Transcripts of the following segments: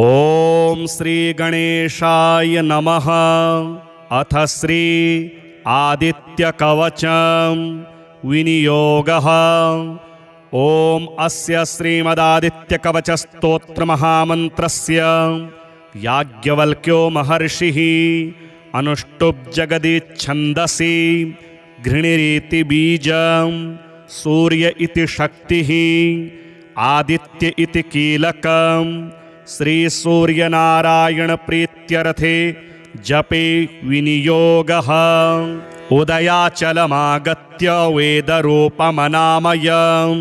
ओम श्री गणेशाय नमः। अथ श्री आदित्य कवचम विनियोगः। ओम अस्य श्रीमदादित्य कवच स्तोत्र महामन्त्रस्य याज्ञवल्क्यो महर्षिः अनुष्टुप् जगदिच्छन्दसि घृणिरीति बीजं सूर्य इति शक्तिः आदित्य इति कीलकं श्री सूर्यनारायण प्रीत्यर्थे जपे विनियोगः। उदयाचलमागत्य वेदरूपमनामयं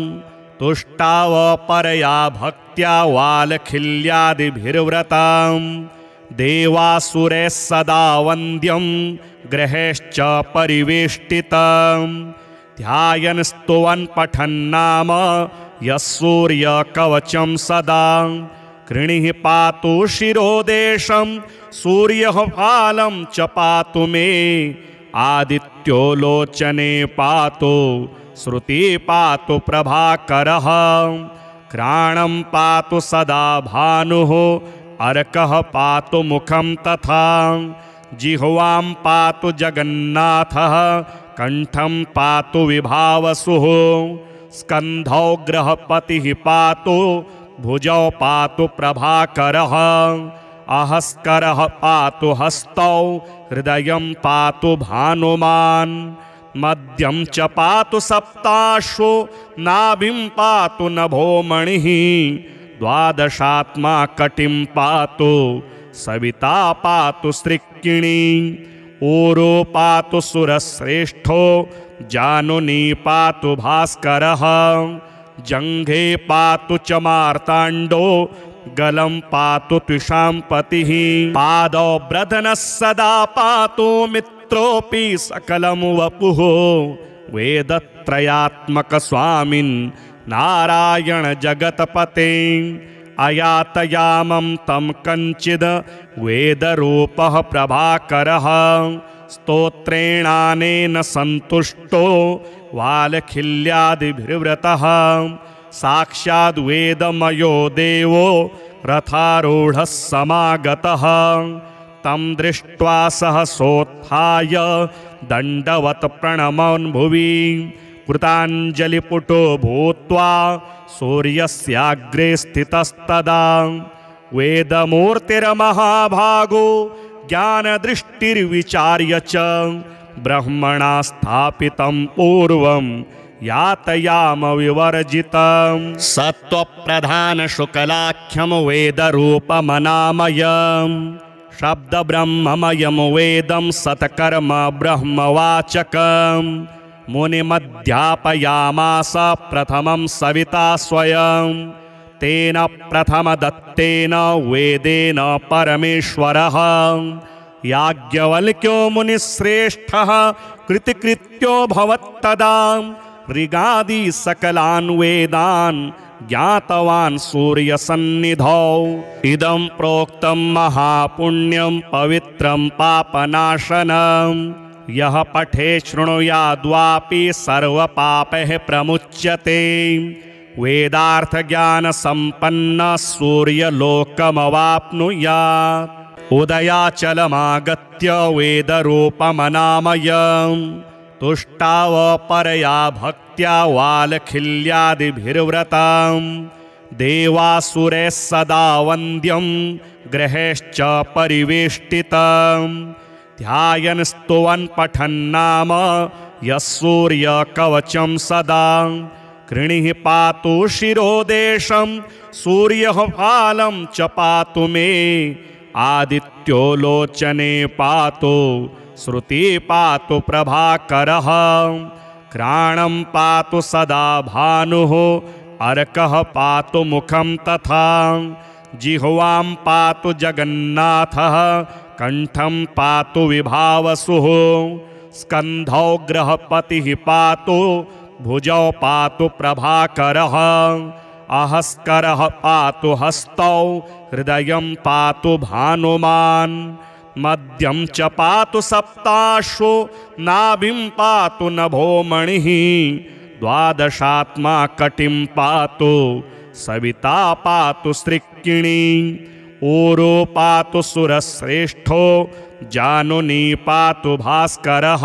तुष्टावपरया भक्त्या वालखिल्यादिभिर्व्रतं देवासुरैः सदा वन्द्यं ग्रहेश्च परिवेष्टितं ध्यायन् स्तुवन् पठन्नाम यः सूर्यकवचं सदा कृणिः पातु शिरोदेशं सूर्यः फालं च पातु मे आदित्यो लोचने पातु श्रुति पातु प्रभाकरः घ्राणं पातु सदा भानुः अर्कः पातु मुखं तथा जिह्वां पातु जगन्नाथः कंठं पातु विभावसुः स्कन्धौ ग्रहपतिः पातु भुजौ पातु प्रभाकरः अहस्करः पातु हस्तौ हृदयं पातु भानुमान् मध्यं च पातु सप्ताश्वो नाभिं पातु नभोमणिः द्वादशात्मा कटिं पातु सविता पातु सृक्किणी ऊरो पातु सुरश्रेष्ठो जानुनी पातु भास्करः जंघे पातु च मार्ताण्डो गलं पातु त्विषाम्पतिः पादौ ब्रधनः सदा पातु मित्रोऽपि सकलं वपुः वेदत्रयात्मक स्वामिन् नारायण जगतपते अयातयामं तं कंचिद् वेदरूपः प्रभाकरः स्तोत्रेणानेन सन्तुष्टो वालखिल्यादिभिर्व्रतः साक्षाद् वेदमयो देवो रथारूढः समागतः तं दृष्ट्वा सहसोत्थाय दण्डवत् प्रणमन् भुवि कृताञ्जलिपुटो भूत्वा सूर्यस्याग्रे स्थितस्तदा वेदमूर्तिर्महाभागो ज्ञानदृष्टिर्विचार्य च ब्रह्मणा स्थापितं पूर्वं यातयाम विवर्जितं सत्त्वप्रधान शुक्लाख्यं वेदरूपमनामयं शब्दब्रह्ममयं वेदं सत्कर्म ब्रह्मवाचकं मुनिमध्यापयामास प्रथमं सविता स्वयं तेन प्रथमदत्तेन वेदेन परमेश्वरः याज्ञवल्क्यो मुनिश्रेष्ठः कृतिकृत्यो भवत्तदा ऋगादि सकलान् वेदान् ज्ञातवान् सूर्यसन्निधौ इदं प्रोक्तं महापुण्यं पवित्रं पापनाशनं यः पठे शृणुयाद्वापि सर्वपापैः प्रमुच्यते वेदार्थज्ञानसम्पन्नः सूर्यलोकमवाप्नुयात् उदयाचलमागत्य वेदरूपमनामयं तुष्टावपरया भक्त्या वालखिल्यादिभिर्व्रतं देवासुरैः सदा वन्द्यं ग्रहेश्च परिवेष्टितं ध्यायन् स्तुवन् पठन्नाम यः सूर्यकवचं सदा कृणिः पातु शिरोदेशं सूर्यः फालं च पातु मे आदित्यो लोचने पातु श्रुति पातु प्रभाकरः घ्राणं पातु सदा भानुः अर्कः पातु मुखं तथा जिह्वां पातु जगन्नाथः कंठं पातु विभावसुः स्कन्धौ ग्रहपतिः पातु भुजौ पातु प्रभाकरः अहस्करः पातु हस्तौ हृदयं पातु भानुमान् मध्यं च पातु सप्ताश्वो नाभिं पातु नभोमणिः द्वादशात्मा कटिं पातु सविता पातु सृक्किणी ऊरो पातु सुरश्रेष्ठो जानुनी पातु भास्करः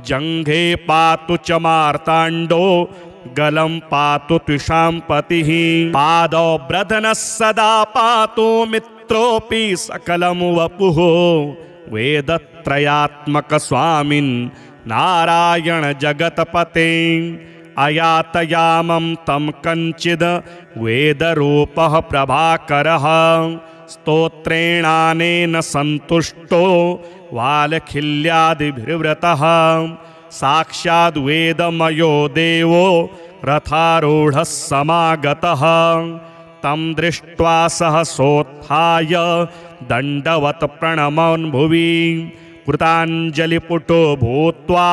जङ्घे पातु च मार्ताण्डो गलं पातु त्विषाम्पतिः पादौ ब्रधनः सदा पातु मित्रोऽपि सकलं वपुः वेदत्रयात्मकस्वामिन् नारायण जगत्पते अयातयामं तं कञ्चिद् वेदरूपः प्रभाकरः स्तोत्रेणानेन सन्तुष्टो वालखिल्यादिभिर्व्रतः साक्षाद् वेदमयो देवो रथारूढः समागतः तं दृष्ट्वा सहसोत्थाय दण्डवत् प्रणमन् भुवि कृताञ्जलिपुटो भूत्वा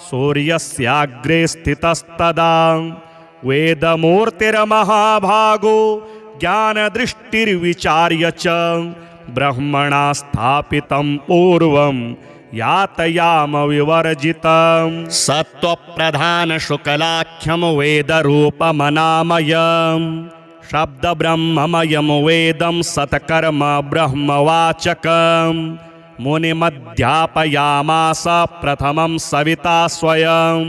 सूर्यस्याग्रे स्थितस्तदा वेदमूर्तिर्महाभागो ज्ञानदृष्टिर्विचार्य च ब्रह्मणा स्थापितं पूर्वं यातयाम विवर्जितं सत्त्वप्रधानशुक्लाख्यं वेदरूपमनामयं शब्दब्रह्ममयं वेदं सत्कर्म ब्रह्मवाचकं मुनिमध्यापयामास प्रथमं सविता स्वयं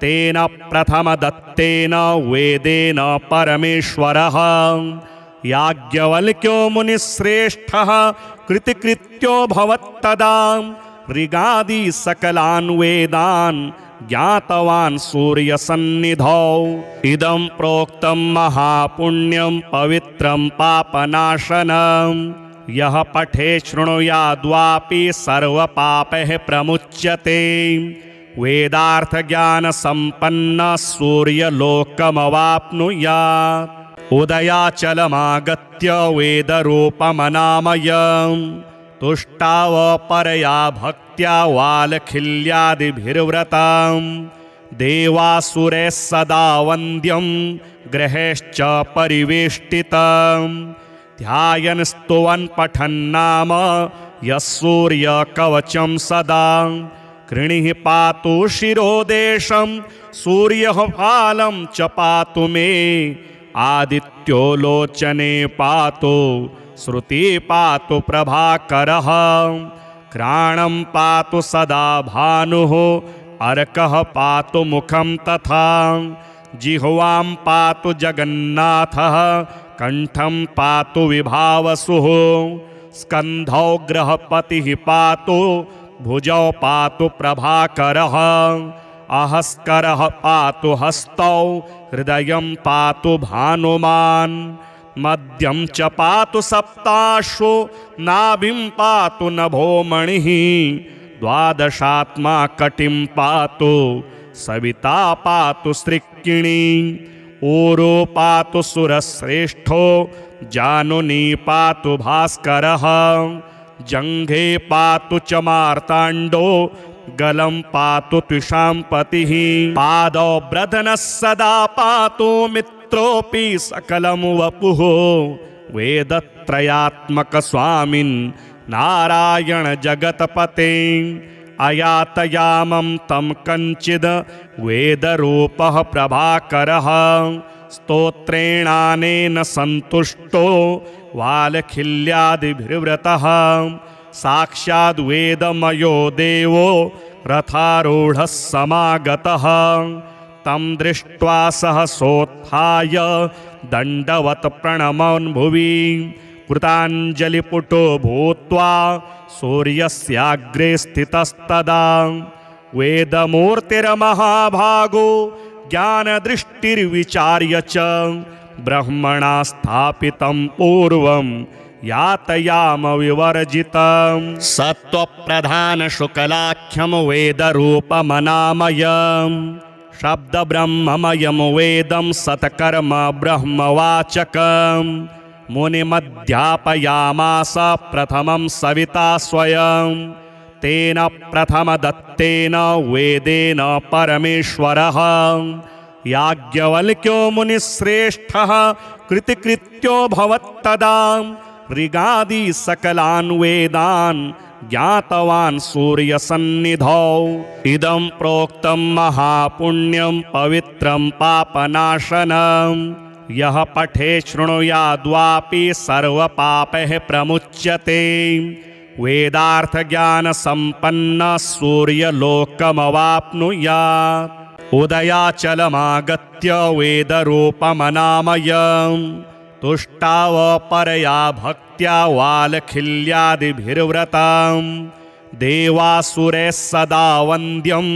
तेन प्रथमदत्तेन वेदेन परमेश्वरः याज्ञवल्क्यो मुनिश्रेष्ठः कृतिकृत्यो भवत्तदा ऋगादि सकलान् वेदान् ज्ञातवान् सूर्यसन्निधौ इदं प्रोक्तं महापुण्यं पवित्रं पापनाशनं यः पठे शृणुयाद्वापि सर्वपापैः प्रमुच्यते वेदार्थज्ञानसम्पन्नः सूर्यलोकमवाप्नुयात् उदयाचलमागत्य वेदरूपमनामयम् तुष्टावपरया भक्त्या वालखिल्यादिभिर्व्रतं देवासुरैः सदा वन्द्यं ग्रहैश्च परिवेष्टितं ध्यायन् स्तुवन् पठन्नाम यः सूर्यकवचं सदा कृणिः पातु शिरोदेशं सूर्यः फालं च पातु मे आदित्यो लोचने पातु श्रुति पातु प्रभाकरः घ्राणं पातु सदा भानुः अर्कः पातु मुखं तथा जिह्वां पातु जगन्नाथः कंठं पातु विभावसुः स्कन्धौ गृहपतिः पातु भुजौ पातु प्रभाकरः अहस्करः पातु हस्तौ हृदयं पातु भानुमान् मध्यं च पातु सप्ताश्वो नाभिं पातु नभोमणिः द्वादशात्मा कटिं पातु सविता पातु सृक्किणी ऊरो पातु सुरश्रेष्ठो जानुनी पातु भास्करः जङ्घे पातु च मार्ताण्डो गलं पातु त्विषाम्पतिः पादौ ब्रधनः सदा पातु मित्रोऽपि सकलं वपुः वेदत्रयात्मकस्वामिन् नारायण जगत्पते अयातयामं तं कञ्चिद् वेदरूपः प्रभाकरः स्तोत्रेणानेन सन्तुष्टो वालखिल्यादिभिर्व्रतः साक्षाद् वेदमयो देवो रथारूढः समागतः तं दृष्ट्वा सहसोत्थाय दण्डवत् प्रणमन् भुवि कृताञ्जलिपुटो भूत्वा सूर्यस्याग्रे स्थितस्तदा वेदमूर्तिर्महाभागो ज्ञानदृष्टिर्विचार्य च ब्रह्मणा स्थापितं पूर्वं यातयाम विवर्जितं सत्त्वप्रधानशुक्लाख्यं वेदरूपमनामयं शब्दब्रह्ममयं वेदं सत्कर्म ब्रह्मवाचकं मुनिमध्यापयामास प्रथमं सविता स्वयं तेन प्रथमदत्तेन वेदेन परमेश्वरः याज्ञवल्क्यो मुनिश्रेष्ठः कृतिकृत्यो भवत्तदा ऋगादि सकलान् वेदान् ज्ञातवान् सूर्यसन्निधौ इदं प्रोक्तं महापुण्यं पवित्रं पापनाशनं यः पठे शृणुयाद्वापि सर्वपापैः प्रमुच्यते वेदार्थज्ञानसम्पन्नः सूर्यलोकमवाप्नुयात् उदयाचलमागत्य वेदरूपमनामयम् तुष्टावपरया भक्त्या वालखिल्यादिभिर्व्रतम् देवासुरैः सदा वन्द्यं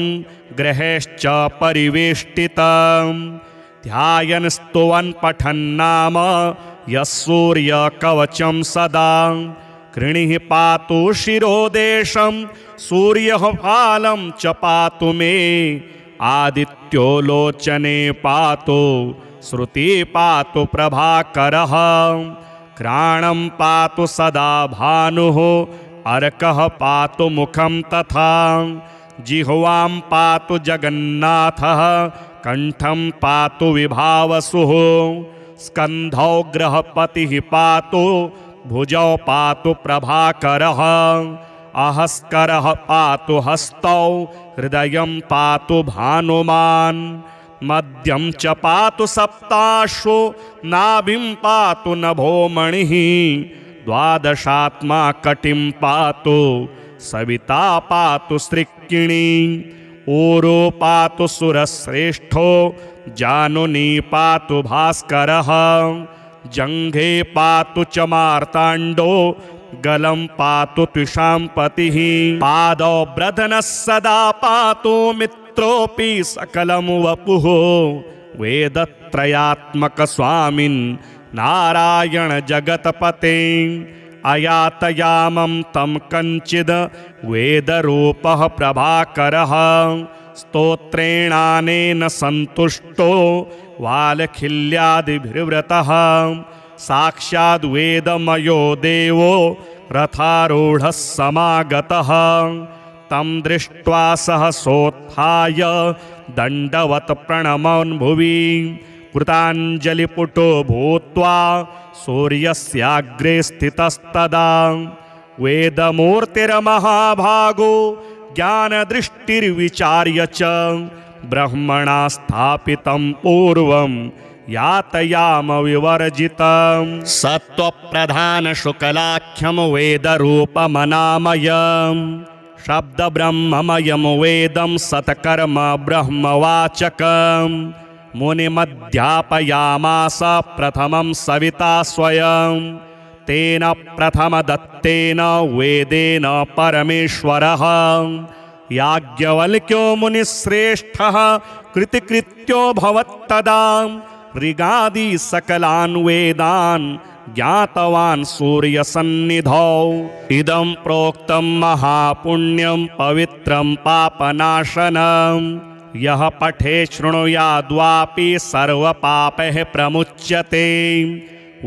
गृहैश्च परिवेष्टितम् ध्यायन् स्तुवन् पठन्नाम यः सूर्यकवचं सदा कृणिः पातु शिरोदेशं सूर्यः फालं च पातु मे आदित्यो लोचने पातु श्रुति पातु प्रभाकरः घ्राणं पातु सदा भानुः अर्कः पातु मुखं तथा जिह्वां पातु जगन्नाथः कंठं पातु विभावसुः स्कन्धौ गृहपतिः पातु भुजौ पातु प्रभाकरः अहस्करः पातु हस्तौ हृदयं पातु भानुमान् मध्यं च पातु सप्ताश्वो नाभिं पातु नभोमणिः द्वादशात्मा कटिं पातु सविता पातु सृक्किणी ऊरो पातु सुरश्रेष्ठो जानुनी पातु भास्करः जङ्घे पातु च मार्ताण्डो गलं पातु त्विषाम्पतिः पादौ ब्रधनः सदा पातु मित्रोऽपि सकलं वपुः वेदत्रयात्मकस्वामिन् नारायण जगतपते अयातयामं तं कञ्चिद् वेदरूपः प्रभाकरः स्तोत्रेणानेन सन्तुष्टो वालखिल्यादिभिर्व्रतः साक्षाद् वेदमयो देवो रथारूढः समागतः तं दृष्ट्वा सहसोत्थाय दण्डवत् प्रणमन् भुवि कृताञ्जलिपुटो भूत्वा सूर्यस्याग्रे स्थितस्तदा वेदमूर्तिर्महाभागो ज्ञानदृष्टिर्विचार्य च ब्रह्मणा स्थापितं पूर्वं यातयाम विवर्जितं सत्त्वप्रधानशुक्लाख्यं वेदरूपमनामयम् शब्दब्रह्ममयं वेदं सत्कर्म ब्रह्मवाचकम् मुनिमध्यापयामास प्रथमं सविता स्वयं तेन प्रथमदत्तेन वेदेन परमेश्वरः याज्ञवल्क्यो मुनिश्रेष्ठः कृतिकृत्यो भवत्तदा ऋगादि सकलान् वेदान् ज्ञातवान् सूर्यसन्निधौ इदं प्रोक्तं महापुण्यं पवित्रं पापनाशनम् यः पठे शृणुयाद्वापि सर्वपापैः प्रमुच्यते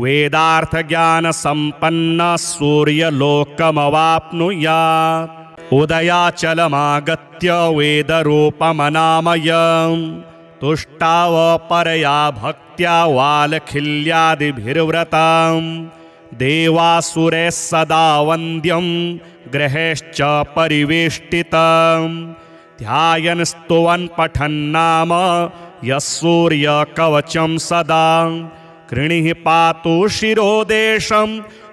वेदार्थज्ञानसम्पन्नः सूर्यलोकमवाप्नुयात् उदयाचलमागत्य वेदरूपमनामयम् तुष्टावपरया भक्त्या वालखिल्यादिभिर्व्रतम् देवासुरैः सदा वन्द्यं गृहैश्च परिवेष्टितम् ध्यायन् स्तुवन् पठन्नाम यः सूर्यकवचं सदा कृणिः पातु शिरोदेशं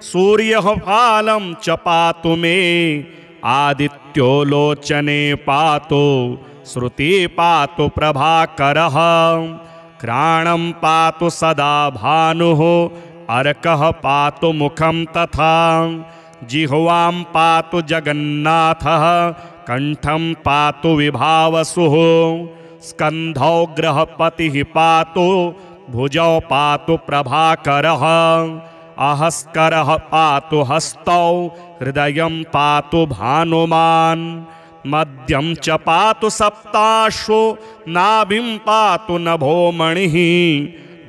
सूर्यः फालं च पातु मे आदित्यो लोचने पातु श्रुति पातु प्रभाकरः घ्राणं पातु सदा भानुः अर्कः पातु मुखं तथा जिह्वां पातु जगन्नाथः कंठं पातु विभावसुः स्कन्धौ गृहपतिः पातु भुजौ पातु प्रभाकरः अहस्करः पातु हस्तौ हृदयं पातु भानुमान् मध्यं च पातु सप्ताश्वो नाभिं पातु नभोमणिः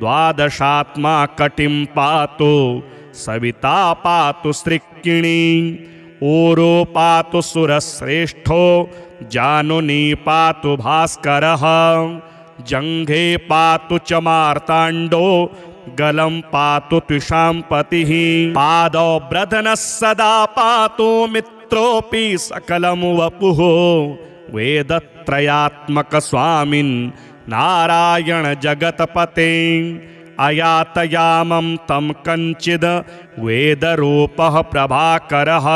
द्वादशात्मा कटिं पातु सविता पातु सृक्किणी ऊरो पातु सुरश्रेष्ठो जानुनी पातु भास्करः जङ्घे पातु च मार्ताण्डो गलं पातु त्विषाम्पतिः पादौ ब्रधनः सदा पातु मित्रोऽपि सकलं वपुः वेदत्रयात्मकस्वामिन् नारायण जगतपते अयातयामं तं कञ्चिद् वेदरूपः प्रभाकरः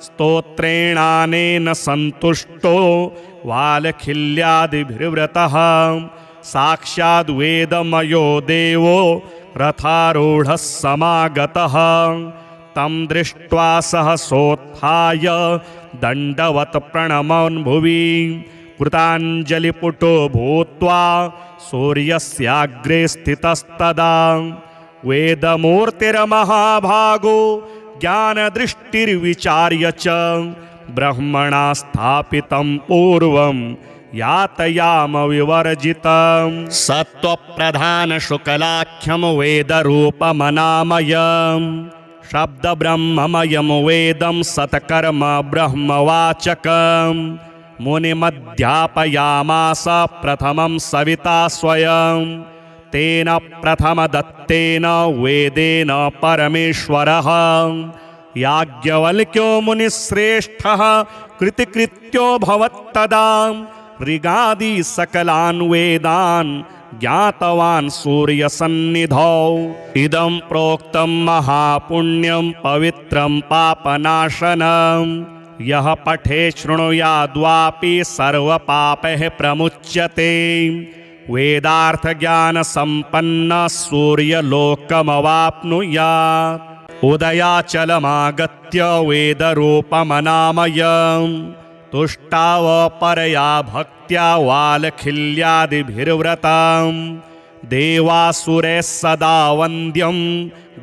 स्तोत्रेणानेन सन्तुष्टो वालखिल्यादिभिर्व्रतः साक्षाद् वेदमयो देवो रथारूढः समागतः तं दृष्ट्वा सहसोत्थाय दण्डवत् प्रणमन् भुवि कृताञ्जलिपुटो भूत्वा सूर्यस्याग्रे स्थितस्तदा वेदमूर्तिर्महाभागो ज्ञानदृष्टिर्विचार्य च ब्रह्मणा स्थापितं पूर्वं यातयाम विवर्जितं सत्त्वप्रधानशुक्लाख्यं वेदरूपमनामयम् शब्दब्रह्ममयं वेदं सत्कर्म ब्रह्मवाचकम् मुनिमध्यापयामास प्रथमं सविता स्वयं तेन प्रथमदत्तेन वेदेन परमेश्वरः याज्ञवल्क्यो मुनिश्रेष्ठः कृतिकृत्यो भवत्तदा ऋगादि सकलान् वेदान् ज्ञातवान् सूर्यसन्निधौ इदं प्रोक्तं महापुण्यं पवित्रं पापनाशनं यः पठे शृणुयाद्वापि सर्वपापैः प्रमुच्यते वेदार्थज्ञानसम्पन्नः सूर्यलोकमवाप्नुयात् उदयाचलमागत्य वेदरूपमनामयम् तुष्टावपरया भक्त्या वालखिल्यादिभिर्व्रतं देवासुरैः सदा वन्द्यं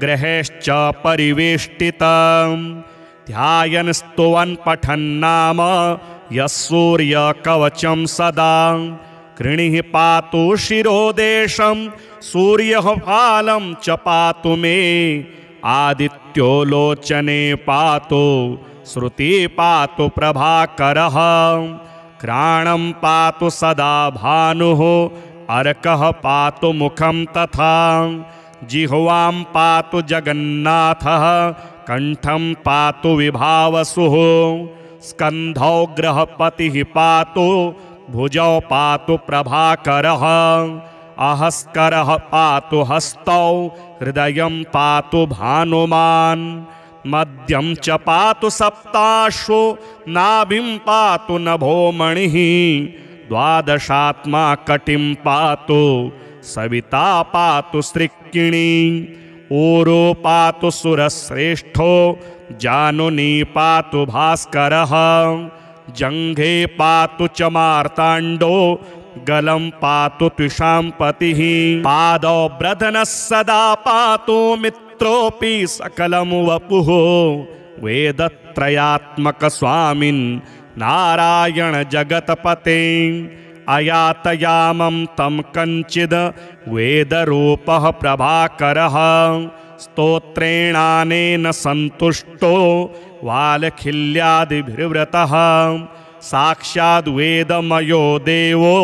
ग्रहैश्च परिवेष्टितं ध्यायन् स्तुवन् पठन्नाम यः सूर्यकवचं सदा कृणिः पातु शिरोदेशं सूर्यः फालं च पातु मे आदित्यो लोचने पातु श्रुति पातु प्रभाकरः घ्राणं पातु सदा भानुः अर्कः पातु मुखं तथा जिह्वां पातु जगन्नाथः कंठं पातु विभावसुः स्कन्धौ ग्रहपतिः पातु भुजौ पातु प्रभाकरः अहस्करः पातु हस्तौ हृदयं पातु भानुमान् मध्यं च पातु सप्ताश्वो नाभिं पातु नभोमणिः द्वादशात्मा कटिं पातु सविता पातु सृक्किणी ऊरो पातु सुरश्रेष्ठो जानुनी पातु भास्करः जङ्घे पातु च मार्ताण्डो गलं पातु त्विषाम्पतिः पादौ ब्रधनः सदा पातु मित्रोऽपि सकलं वपुः वेदत्रयात्मकस्वामिन् नारायण जगत्पते अयातयामं तं कञ्चिद् वेदरूपः प्रभाकरः स्तोत्रेणानेन सन्तुष्टो वालखिल्यादिभिर्व्रतः साक्षाद् वेदमयो देवो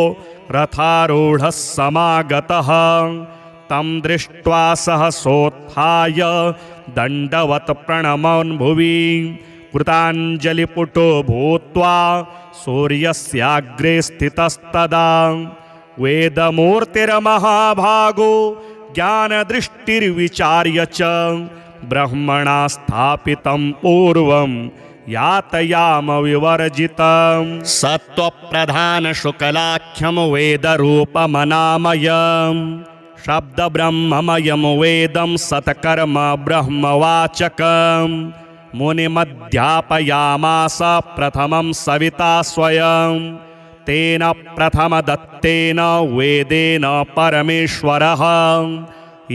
रथारूढः समागतः तं दृष्ट्वा सहसोत्थाय दण्डवत् प्रणमन् भुवि कृताञ्जलिपुटो भूत्वा सूर्यस्याग्रे स्थितस्तदा वेदमूर्तिर्महाभागो ज्ञानदृष्टिर्विचार्य च ब्रह्मणा स्थापितं पूर्वं यातयाम विवर्जितं सत्त्वप्रधानशुक्लाख्यं वेदरूपमनामयम् शब्दब्रह्ममयं वेदं सत्कर्म ब्रह्मवाचकम् मुनिमध्यापयामास प्रथमं सविता स्वयं तेन प्रथमदत्तेन वेदेन परमेश्वरः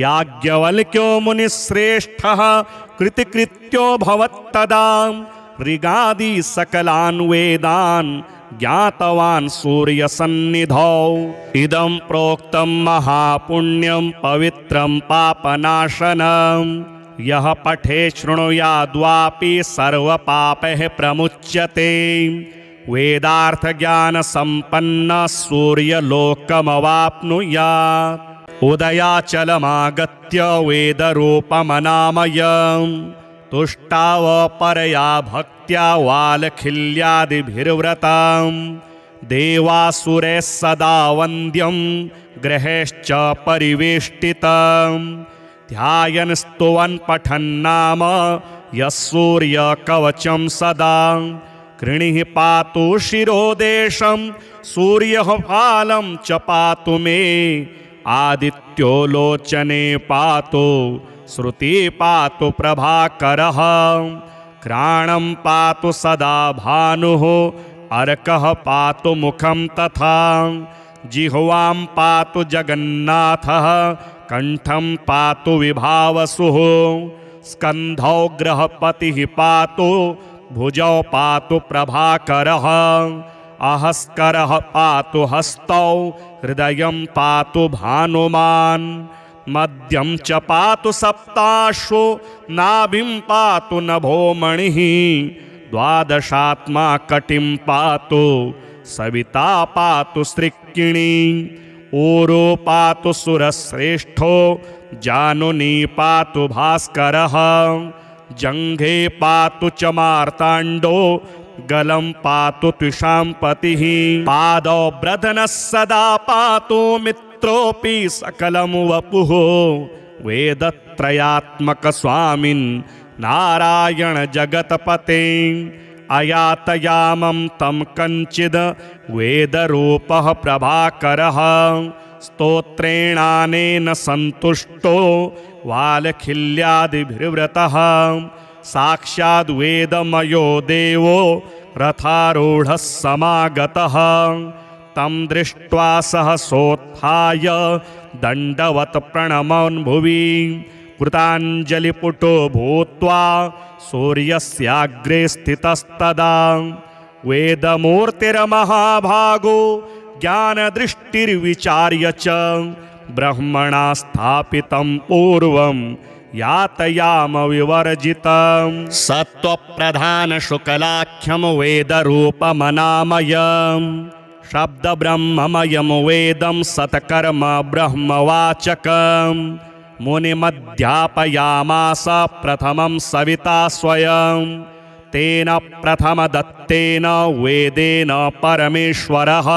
याज्ञवल्क्यो मुनिश्रेष्ठः कृतिकृत्यो भवत्तदा ऋगादि सकलान् वेदान् ज्ञातवान् सूर्यसन्निधौ इदं प्रोक्तं महापुण्यं पवित्रं पापनाशनं यः पठे शृणुयाद्वापि सर्वपापैः प्रमुच्यते वेदार्थज्ञानसम्पन्नः सूर्यलोकमवाप्नुयात् उदयाचलमागत्य वेदरूपमनामयम् तुष्टावपरया भक्त्या वालखिल्यादिभिर्व्रतं देवासुरैः सदा वन्द्यं ग्रहेश्च परिवेष्टितम् ध्यायन् स्तुवन् पठन्नाम यः सूर्यकवचं सदा कृणिः पातु शिरोदेशं सूर्यः फालं च पातु मे आदित्यो लोचने पातु श्रुति पातु प्रभाकरः घ्राणं पातु सदा भानुः अर्कः पातु मुखं तथा जिह्वां पातु जगन्नाथः कंठं पातु विभावसुः स्कन्धौ ग्रहपतिः पातु भुजौ पातु प्रभाकरः अहस्करः पातु हस्तौ हृदयं पातु भानुमान् मध्यं च पातु सप्ताश्वो नाभिं पातु नभो मणिः द्वादशात्मा कटिं पातु सविता पातु सृक्किणी ऊरो पातु सुरश्रेष्ठो जानुनी पातु भास्करः जङ्घे पातु च मार्ताण्डो गलं पातु त्विषाम्पतिः पादौ ब्रधनः सदा पातु मित्रोऽपि सकलं वपुः वेदत्रयात्मकस्वामिन् नारायण जगतपते अयातयामं तं कञ्चिद् वेदरूपः प्रभाकरः स्तोत्रेणानेन सन्तुष्टो वालखिल्यादिभिर्व्रतः साक्षाद् वेदमयो देवो रथारूढः समागतः तं दृष्ट्वा सहसोत्थाय दण्डवत् प्रणमन् भुवि कृताञ्जलिपुटो भूत्वा सूर्यस्याग्रे स्थितस्तदा वेदमूर्तिर्महाभागो ज्ञानदृष्टिर्विचार्य च ब्रह्मणा स्थापितं पूर्वं यातयाम विवर्जितं सत्त्वप्रधानशुक्लाख्यं वेदरूपमनामयम् शब्दब्रह्ममयं वेदं सत्कर्म ब्रह्मवाचकम् मुनिमध्यापयामास प्रथमं सविता स्वयं तेन प्रथमदत्तेन वेदेन परमेश्वरः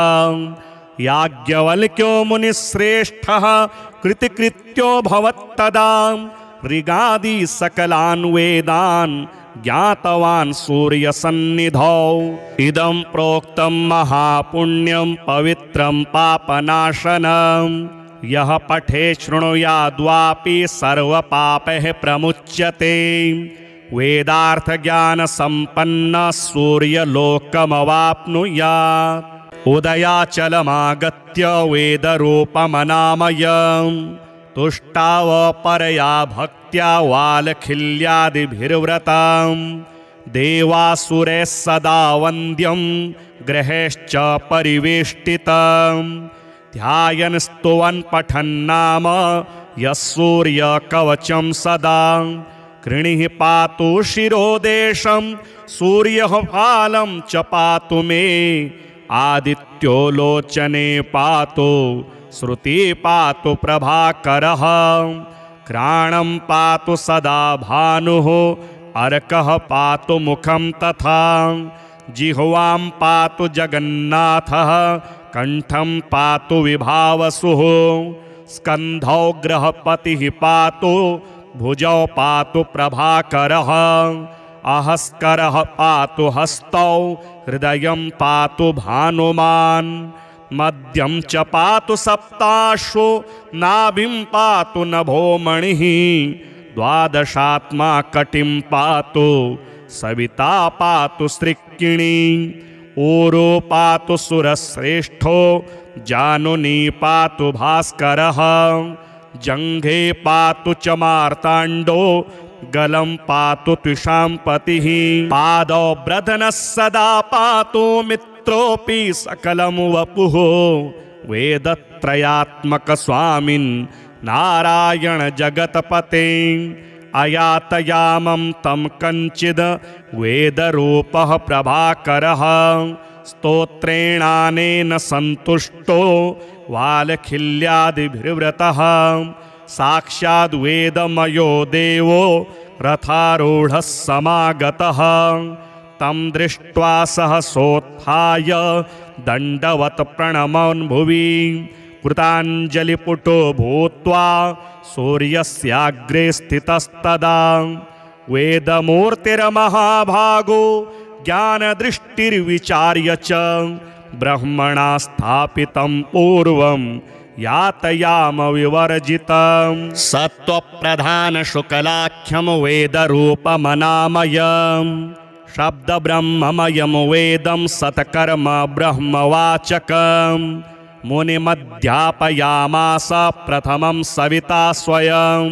याज्ञवल्क्यो मुनिश्रेष्ठः कृतिकृत्यो भवत्तदा ऋगादि सकलान् वेदान् ज्ञातवान् सूर्यसन्निधौ इदं प्रोक्तं महापुण्यं पवित्रं पापनाशनम् यः पठे शृणुयाद्वापि सर्वपापैः प्रमुच्यते वेदार्थज्ञानसम्पन्नः सूर्यलोकमवाप्नुयात् उदयाचलमागत्य वेदरूपमनामयम् तुष्टावपरया भक्त्या वालखिल्यादिभिर्व्रतं देवासुरैः सदा वन्द्यं ग्रहेश्च परिवेष्टितम् ध्यायन् स्तुवन् पठन्नाम यः सूर्यकवचं सदा कृणिः पातु शिरोदेशं सूर्यः फालं च पातु मे आदित्यो लोचने पातु श्रुति पातु प्रभाकरः घ्राणं पातु सदा भानुः अर्कः पातु मुखं तथा जिह्वां पातु जगन्नाथः कंठं पातु विभावसुः स्कन्धौ ग्रहपतिः पातु भुजौ पातु प्रभाकरः अहस्करः पातु हस्तौ हृदयं पातु भानुमान् मध्यं च पातु सप्ताश्वो नाभिं पातु नभो मणिः द्वादशात्मा कटिं पातु सविता पातु सृक्किणी ऊरो पातु सुरश्रेष्ठो जानुनी पातु भास्करः जङ्घे पातु च मार्ताण्डो गलं पातु त्विषाम्पतिः पादौ ब्रधनः सदा पातु मित्रोऽपि सकलं वपुः वेदत्रयात्मकस्वामिन् नारायण जगतपते अयातयामं तं कञ्चिद् वेदरूपः प्रभाकरः स्तोत्रेणानेन सन्तुष्टो वालखिल्यादिभिर्व्रतः साक्षाद् वेदमयो देवो रथारूढः समागतः तं दृष्ट्वा सहसोत्थाय दण्डवत् प्रणमन् भुवि कृताञ्जलिपुटो भूत्वा सूर्यस्याग्रे स्थितस्तदा वेदमूर्तिर्महाभागो ज्ञानदृष्टिर्विचार्य च ब्रह्मणा स्थापितं पूर्वं यातयाम विवर्जितं सत्त्वप्रधानशुक्लाख्यं वेदरूपमनामयम् शब्दब्रह्ममयं वेदं सत्कर्म ब्रह्मवाचकम् मुनिमध्यापयामास प्रथमं सविता स्वयं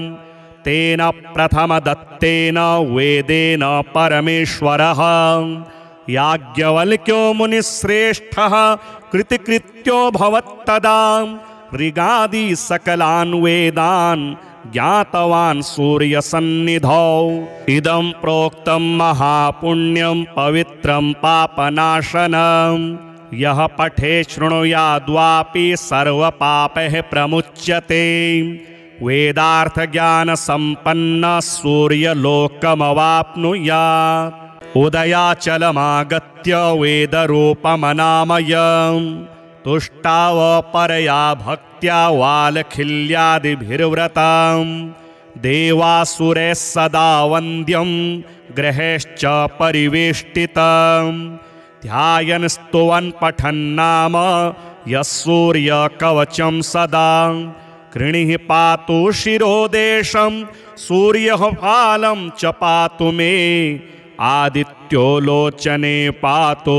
तेन प्रथमदत्तेन वेदेन परमेश्वरः याज्ञवल्क्यो मुनिश्रेष्ठः कृतिकृत्यो भवत्तदा ऋगादि सकलान् वेदान् ज्ञातवान् सूर्यसन्निधौ इदं प्रोक्तं महापुण्यं पवित्रं पापनाशनम् यः पठे शृणुयाद्वापि सर्वपापैः प्रमुच्यते वेदार्थज्ञानसम्पन्नः सूर्यलोकमवाप्नुयात् उदयाचलमागत्य वेदरूपमनामयम् तुष्टावपरया भक्त्या वालखिल्यादिभिर्व्रतं देवासुरैः सदा वन्द्यं ग्रहैश्च परिवेष्टितम् ध्यायन् स्तुवन् पठन्नाम यः सूर्यकवचं सदा कृणिः पातु शिरोदेशं सूर्यः फालं च पातु मे आदित्यो लोचने पातु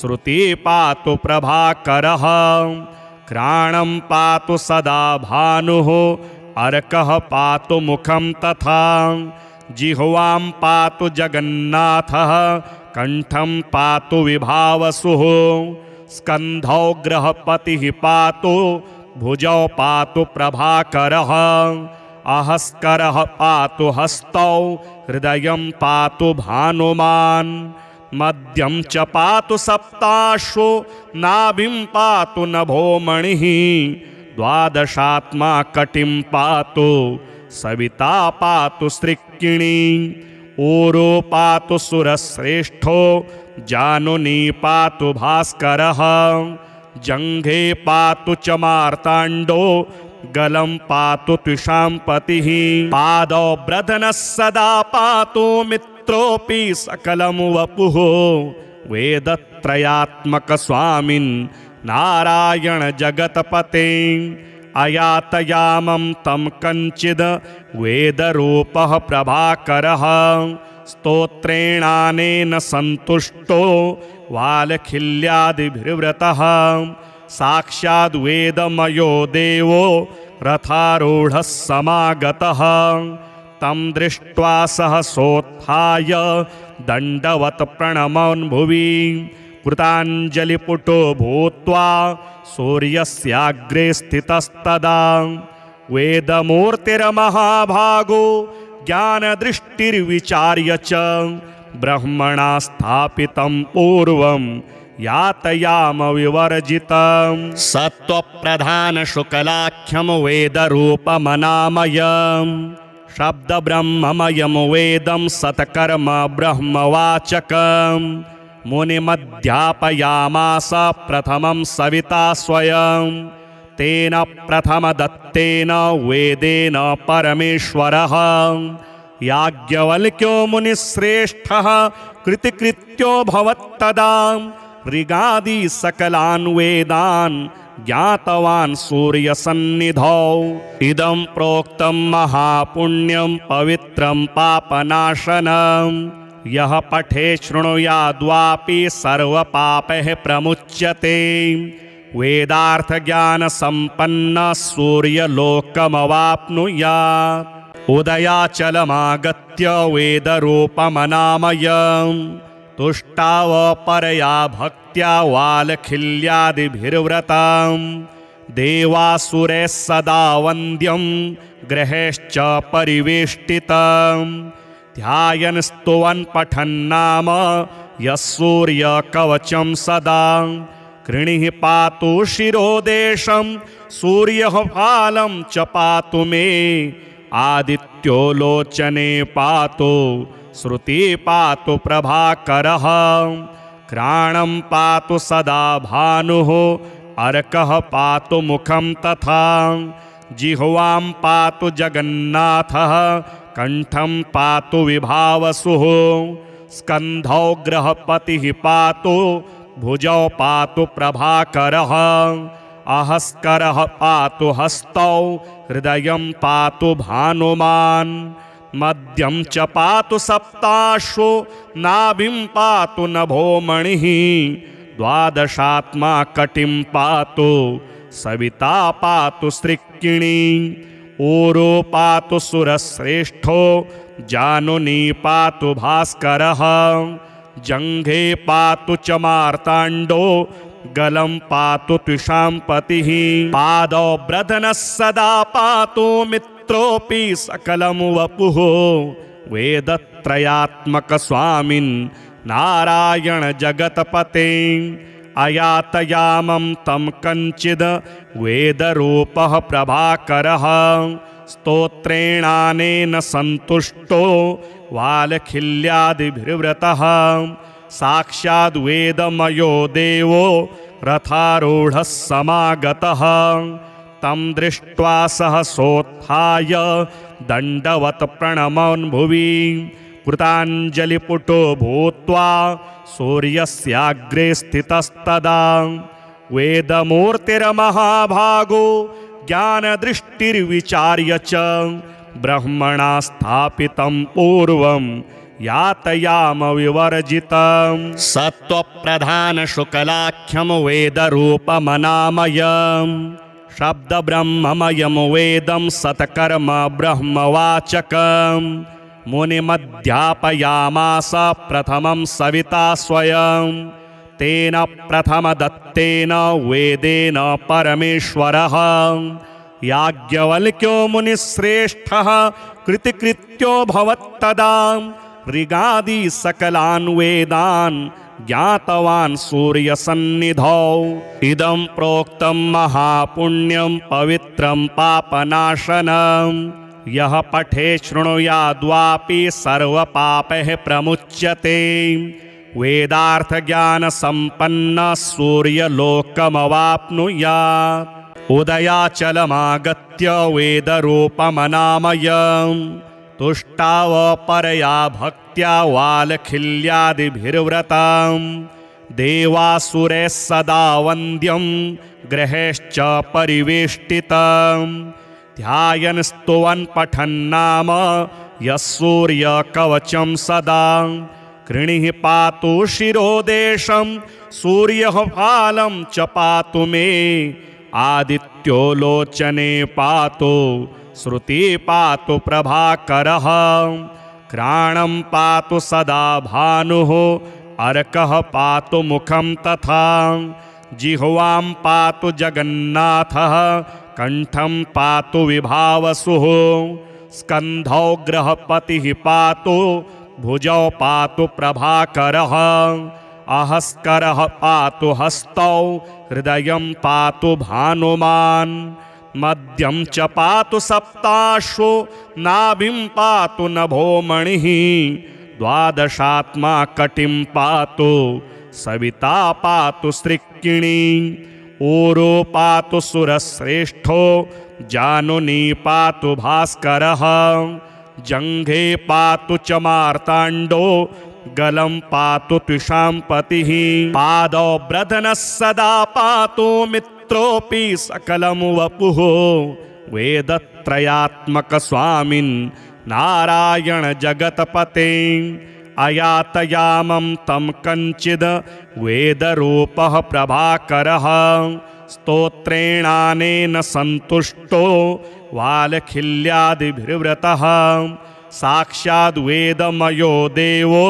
श्रुति पातु प्रभाकरः घ्राणं पातु सदा भानुः अर्कः पातु मुखं तथा जिह्वां पातु जगन्नाथः कंठं पातु विभावसुः स्कन्धौ ग्रहपतिः पातु भुजौ पातु प्रभाकरः अहस्करः पातु हस्तौ हृदयं पातु भानुमान् मध्यं च पातु सप्ताश्वो नाभिं पातु नभोमणिः द्वादशात्मा कटिं पातु सविता पातु सृक्किणी ऊरो पातु सुरश्रेष्ठो जानुनी पातु भास्करः जङ्घे पातु च मार्ताण्डो गलं पातु त्विषाम्पतिः पादौ ब्रधनः सदा पातु मित्रोऽपि सकलं वपुः वेदत्रयात्मकस्वामिन् नारायण जगत्पते अयातयामं तं कञ्चिद् वेदरूपः प्रभाकरः स्तोत्रेणानेन सन्तुष्टो वालखिल्यादिभिर्व्रतः साक्षाद् वेदमयो देवो रथारूढः समागतः तं दृष्ट्वा सहसोत्थाय दण्डवत् प्रणमन् भुवि कृताञ्जलिपुटो भूत्वा सूर्यस्याग्रे स्थितस्तदा वेदमूर्तिर्महाभागो ज्ञानदृष्टिर्विचार्य च ब्रह्मणा स्थापितं पूर्वं यातयाम विवर्जितं सत्त्वप्रधानशुक्लाख्यं वेदरूपमनामयम् शब्दब्रह्ममयं वेदं सत्कर्म ब्रह्मवाचकम् मुनिमध्यापयामास प्रथमं सविता स्वयं तेन प्रथमदत्तेन वेदेन परमेश्वरः याज्ञवल्क्यो मुनिश्रेष्ठः कृतिकृत्यो भवत्तदा ऋगादि सकलान् वेदान् ज्ञातवान् सूर्यसन्निधौ इदं प्रोक्तं महापुण्यं पवित्रं पापनाशनम् यः पठे शृणुयाद्वापि सर्वपापैः प्रमुच्यते वेदार्थज्ञानसम्पन्नः सूर्यलोकमवाप्नुयात् उदयाचलमागत्य वेदरूपमनामयम् तुष्टावपरया भक्त्या वालखिल्यादिभिर्व्रतं देवासुरैः सदा वन्द्यं ग्रहैश्च परिवेष्टितम् ध्यायन् स्तुवन् पठन्नाम यः सूर्यकवचं सदा कृणिः पातु शिरोदेशं सूर्यः फालं च पातु मे आदित्यो लोचने पातु श्रुति पातु प्रभाकरः घ्राणं पातु सदा भानुः अर्कः पातु मुखं तथा जिह्वां पातु जगन्नाथः कंठं पातु विभावसुः स्कन्धौ गृहपतिः पातु भुजौ पातु प्रभाकरः अहस्करः पातु हस्तौ हृदयं पातु भानुमान् मध्यं च पातु सप्ताश्वो नाभिं पातु नभोमणिः द्वादशात्मा कटिं पातु सविता पातु सृक्किणी ऊरो पातु सुरश्रेष्ठो जानुनी पातु भास्करः जङ्घे पातु च मार्ताण्डो गलं पातु त्विषाम्पतिः पादौ ब्रधनः सदा पातु मित्रोऽपि सकलं वपुः वेदत्रयात्मकस्वामिन् नारायण जगत्पते अयातयामं तं कञ्चिद् वेदरूपः प्रभाकरः स्तोत्रेणानेन सन्तुष्टो वालखिल्यादिभिर्व्रतः साक्षाद् वेदमयो देवो रथारूढः समागतः तं दृष्ट्वा सहसोत्थाय दण्डवत् प्रणमन् भुवि कृताञ्जलिपुटो भूत्वा सूर्यस्याग्रे स्थितस्तदा वेदमूर्तिर्महाभागो ज्ञानदृष्टिर्विचार्य च ब्रह्मणा स्थापितं पूर्वं यातयाम विवर्जितं सत्त्वप्रधानशुक्लाख्यं वेदरूपमनामयं शब्दब्रह्ममयं वेदं सत्कर्म ब्रह्मवाचकं मुनिमध्यापयामास प्रथमं सविता स्वयं तेन प्रथमदत्तेन वेदेन परमेश्वरः याज्ञवल्क्यो मुनिश्रेष्ठः कृतिकृत्यो भवत्तदा ऋगादि सकलान् वेदान् ज्ञातवान् सूर्यसन्निधौ इदं प्रोक्तं महापुण्यं पवित्रं पापनाशनं यः पठे शृणुयाद्वापि सर्वपापैः प्रमुच्यते वेदार्थज्ञानसम्पन्न सूर्यलोकमवाप्नुयात् उदयाचलमागत्य वेदरूपमनामयम् तुष्टावपरया भक्त्या वालखिल्यादिभिर्व्रतं देवासुरैः सदा वन्द्यं ग्रहेश्च परिवेष्टितं ध्यायन् स्तुवन् पठन्नाम यः सूर्यकवचं सदा कृणिः पातु शिरोदेशं सूर्यः फालं च पातु मे आदित्यो लोचने पातु श्रुति पातु प्रभाकरः घ्राणं पातु सदा भानुः अर्कः पातु मुखं तथा जिह्वां पातु जगन्नाथः कंठं पातु विभावसुः स्कन्धौ गृहपतिः पातु भुजौ पातु प्रभाकरः अहस्करः पातु हस्तौ हृदयं पातु भानुमान् मध्यं च पातु सप्ताश्वो नाभिं पातु नभोमणिः द्वादशात्मा कटिं पातु सविता पातु सृक्किणी ऊरो पातु सुरश्रेष्ठो जानुनी पातु भास्करः जङ्घे पातु च मार्ताण्डो गलं पातु त्विषाम्पतिः पादौ ब्रधनः सदा पातु मित्रोऽपि सकलं वपुः वेदत्रयात्मकस्वामिन् नारायण जगत्पते अयातयामं तं कञ्चिद् वेदरूपः प्रभाकरः स्तोत्रेणानेन सन्तुष्टो वालखिल्यादिभिर्व्रतः साक्षाद् वेदमयो देवो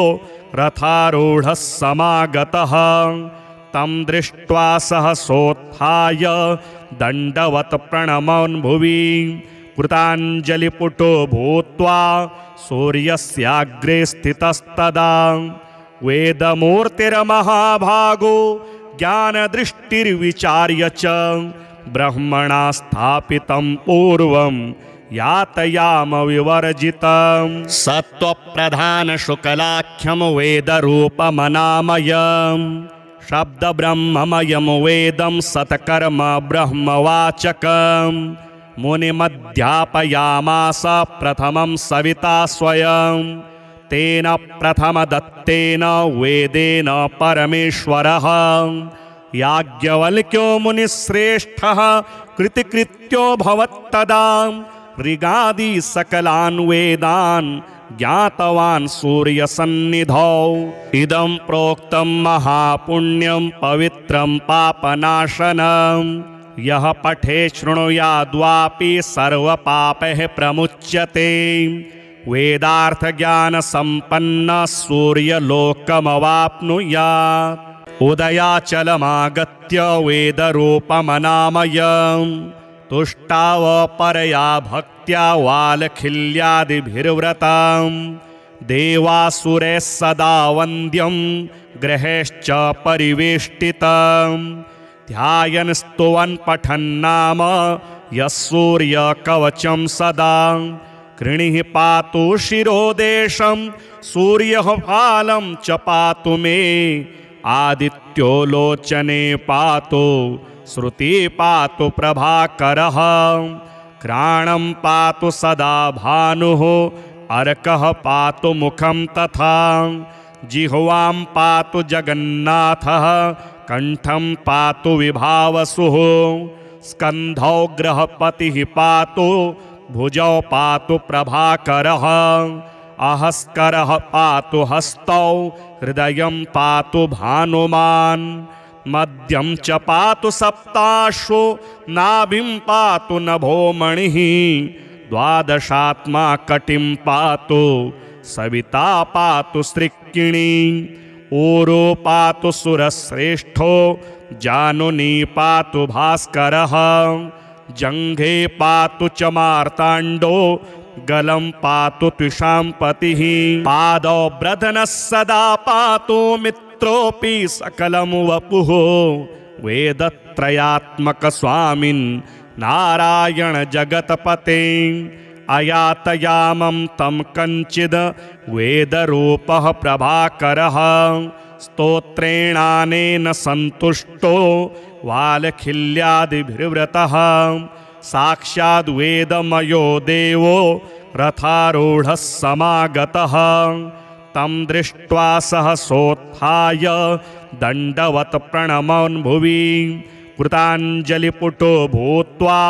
रथारूढः समागतः तं दृष्ट्वा सहसोत्थाय दण्डवत् प्रणमन् भुवि कृताञ्जलिपुटो भूत्वा सूर्यस्याग्रे स्थितस्तदा वेदमूर्तिर्महाभागो ज्ञानदृष्टिर्विचार्य च ब्रह्मणा स्थापितं पूर्वं यातयाम विवर्जितं सत्त्वप्रधान शुक्लाख्यं वेदरूपमनामयं शब्दब्रह्ममयं वेदं सत्कर्म ब्रह्मवाचकं मुनिमध्यापयामास प्रथमं सविता स्वयं तेन प्रथमदत्तेन वेदेन परमेश्वरः याज्ञवल्क्यो मुनिश्रेष्ठः कृतिकृत्यो भवत्तदा ऋगादि सकलान् वेदान् ज्ञातवान् सूर्यसन्निधौ इदं प्रोक्तं महापुण्यं पवित्रं पापनाशनं यः पठे शृणुयाद्वापि सर्वपापैः प्रमुच्यते वेदार्थज्ञानसम्पन्नः सूर्यलोकमवाप्नुयात् उदयाचलमागत्य वेदरूपमनामयं तुष्टावपरया भक्त्या वालखिल्यादिभिर्व्रतं देवासुरैः सदा वन्द्यं ग्रहैश्च परिवेष्टितं ध्यायन् स्तुवन् पठन्नाम यः सूर्यकवचं सदा कृणिः पातु शिरोदेशं सूर्यः फालं च पातु मे आदित्यो लोचने पातु श्रुति पातु प्रभाकरः घ्राणं पातु सदा भानुः अर्कः पातु मुखं तथा जिह्वां पातु जगन्नाथः कंठं पातु विभावसुः स्कन्धौ ग्रहपतिः पातु भुजौ पातु प्रभाकरः अहस्करः पातु हस्तौ हृदयं पातु भानुमान् मध्यं च पातु सप्ताश्वो नाभिं पातु नभोमणिः द्वादशात्मा कटिं पातु सविता पातु सृक्किणी ऊरो पातु सुरश्रेष्ठो जानुनी पातु भास्करः जङ्घे पातु च मार्ताण्डो गलं पातु त्विषाम्पतिः पादौ ब्रधनः सदा पातु मित्रोऽपि सकलं वपुः वेदत्रयात्मकस्वामिन् नारायण जगत्पते अयातयामं तं कञ्चिद् वेदरूपः प्रभाकरः स्तोत्रेणानेन सन्तुष्टो वालखिल्यादिभिर्व्रतः साक्षाद्वेदमयो देवो रथारूढः समागतः तं दृष्ट्वा सहसोत्थाय दण्डवत् प्रणमन् भुवि कृताञ्जलिपुटो भूत्वा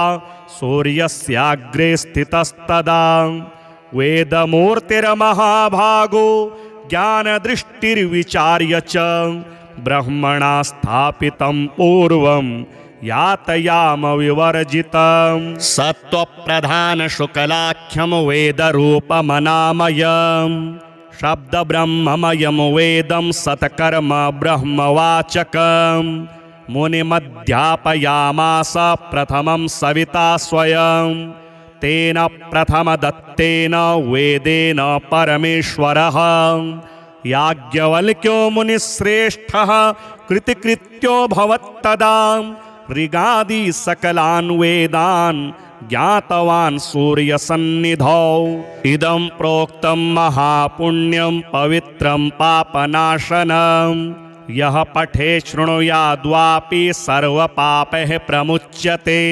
सूर्यस्याग्रे स्थितस्तदा वेदमूर्तिर्महाभागो ज्ञानदृष्टिर्विचार्य च ब्रह्मणा स्थापितं पूर्वं यातयाम विवर्जितं सत्त्वप्रधान शुक्लाख्यं वेदरूपमनामयं शब्दब्रह्ममयं वेदं सत्कर्म ब्रह्मवाचकं मुनिमध्यापयामास प्रथमं सविता स्वयं तेन प्रथमदत्तेन वेदेन परमेश्वरः याज्ञवल्क्यो मुनिश्रेष्ठः कृतिकृत्यो भवत्तदा ऋगादि सकलान् वेदान् ज्ञातवान् सूर्यसन्निधौ इदं प्रोक्तं महापुण्यं पवित्रं पापनाशनं यः पठे शृणुयाद्वापि सर्वपापैः प्रमुच्यते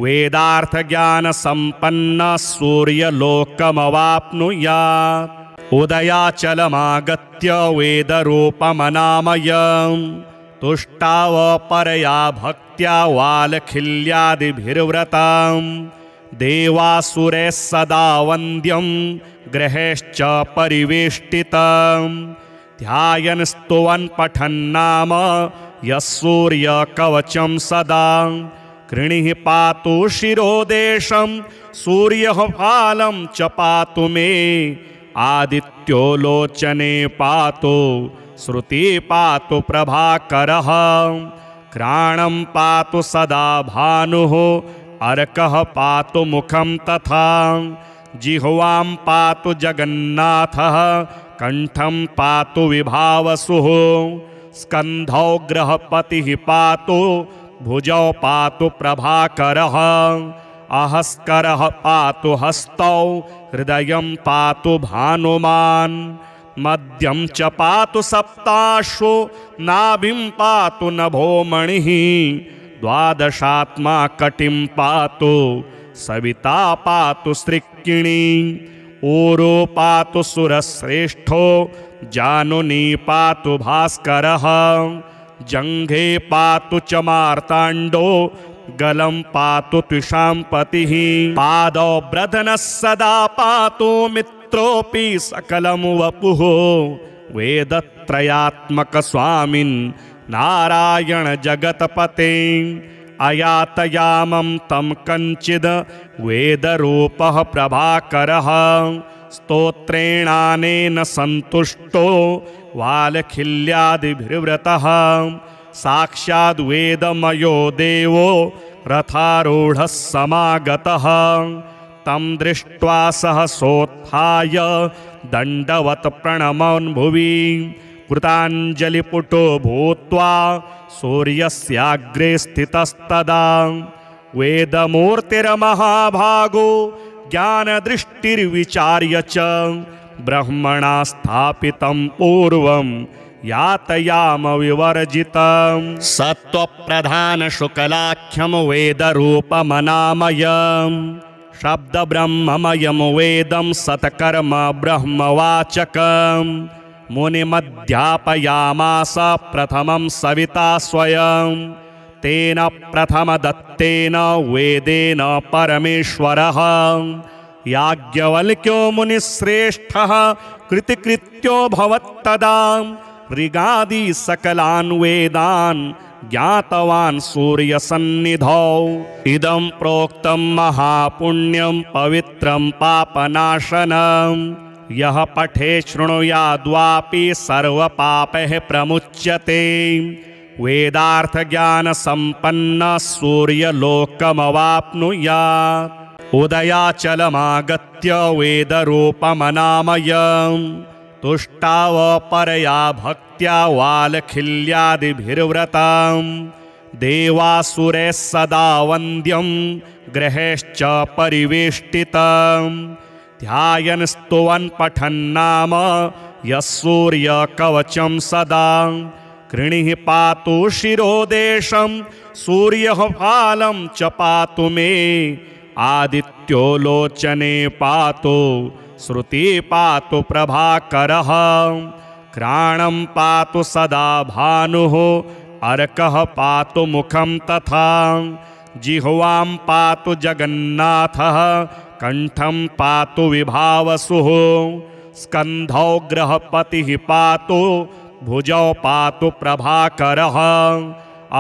वेदार्थज्ञानसम्पन्नः सूर्यलोकमवाप्नुयात् उदयाचलमागत्य वेदरूपमनामयं तुष्टावपरया भक्त्या वालखिल्यादिभिर्व्रतं देवासुरैः सदा वन्द्यं ग्रहैश्च परिवेष्टितं ध्यायन् स्तुवन् पठन्नाम यः सूर्यकवचं सदा कृणिः पातु शिरोदेशं सूर्यः फालं च पातु मे आदित्यो लोचने पातु श्रुति पातु प्रभाकरः घ्राणं पातु सदा भानुः अर्कः पातु मुखं तथा जिह्वां पातु जगन्नाथः कंठं पातु विभावसुः स्कन्धौ ग्रहपतिः पातु भुजौ पातु प्रभाकरः अहस्करः पातु हस्तौ हृदयं पातु भानुमान् मध्यं च पातु सप्ताश्वो नाभिं पातु नभोमणिः द्वादशात्मा कटिं पातु सविता पातु सृक्किणी ऊरो पातु सुरश्रेष्ठो जानुनी पातु भास्करः जङ्घे पातु च मार्ताण्डो गलं पातु त्विषाम्पतिः पादौ ब्रधनः सदा पातु मित्रोऽपि सकलं वपुः वेदत्रयात्मक स्वामिन् नारायण जगतपते अयातयामं तं कञ्चिद् वेदरूपः प्रभाकरः स्तोत्रेणानेन सन्तुष्टो वालखिल्यादिभिर्व्रतः साक्षाद् वेदमयो देवो रथारूढः समागतः तं दृष्ट्वा सहसोत्थाय दण्डवत् प्रणमन् भुवि कृताञ्जलिपुटो भूत्वा सूर्यस्याग्रे स्थितस्तदा वेदमूर्तिर्महाभागो ज्ञानदृष्टिर्विचार्य च ब्रह्मणा स्थापितं पूर्वं यातयाम विवर्जितं सत्त्वप्रधानशुक्लाख्यं वेदरूपमनामयम् शब्दब्रह्ममयं वेदं सत्कर्म ब्रह्मवाचकम् मुनिमध्यापयामास प्रथमं सविता स्वयं तेन प्रथमदत्तेन वेदेन परमेश्वरः याज्ञवल्क्यो मुनिश्रेष्ठः कृतिकृत्यो भवत्तदा ऋगादि सकलान् वेदान् ज्ञातवान् सूर्यसन्निधौ इदं प्रोक्तं महापुण्यं पवित्रं पापनाशनं यः पठे शृणुयाद्वापि सर्वपापैः प्रमुच्यते वेदार्थज्ञानसम्पन्नः सूर्यलोकमवाप्नुयात् उदयाचलमागत्य वेदरूपमनामयम् तुष्टावपरया भक्त्या वालखिल्यादिभिर्व्रतम् देवासुरैः सदा वन्द्यं ग्रहैश्च परिवेष्टितम् ध्यायन् स्तुवन् पठन्नाम यः सूर्यकवचं सदा कृणिः पातु शिरोदेशं सूर्यः फालं च पातु मे आदित्यो लोचने पातु श्रुति पातु प्रभाकरः घ्राणं पातु सदा भानुः अर्कः पातु मुखं तथा जिह्वां पातु जगन्नाथः कंठं पातु विभावसुः स्कन्धौ ग्रहपतिः पातु भुजौ पातु प्रभाकरः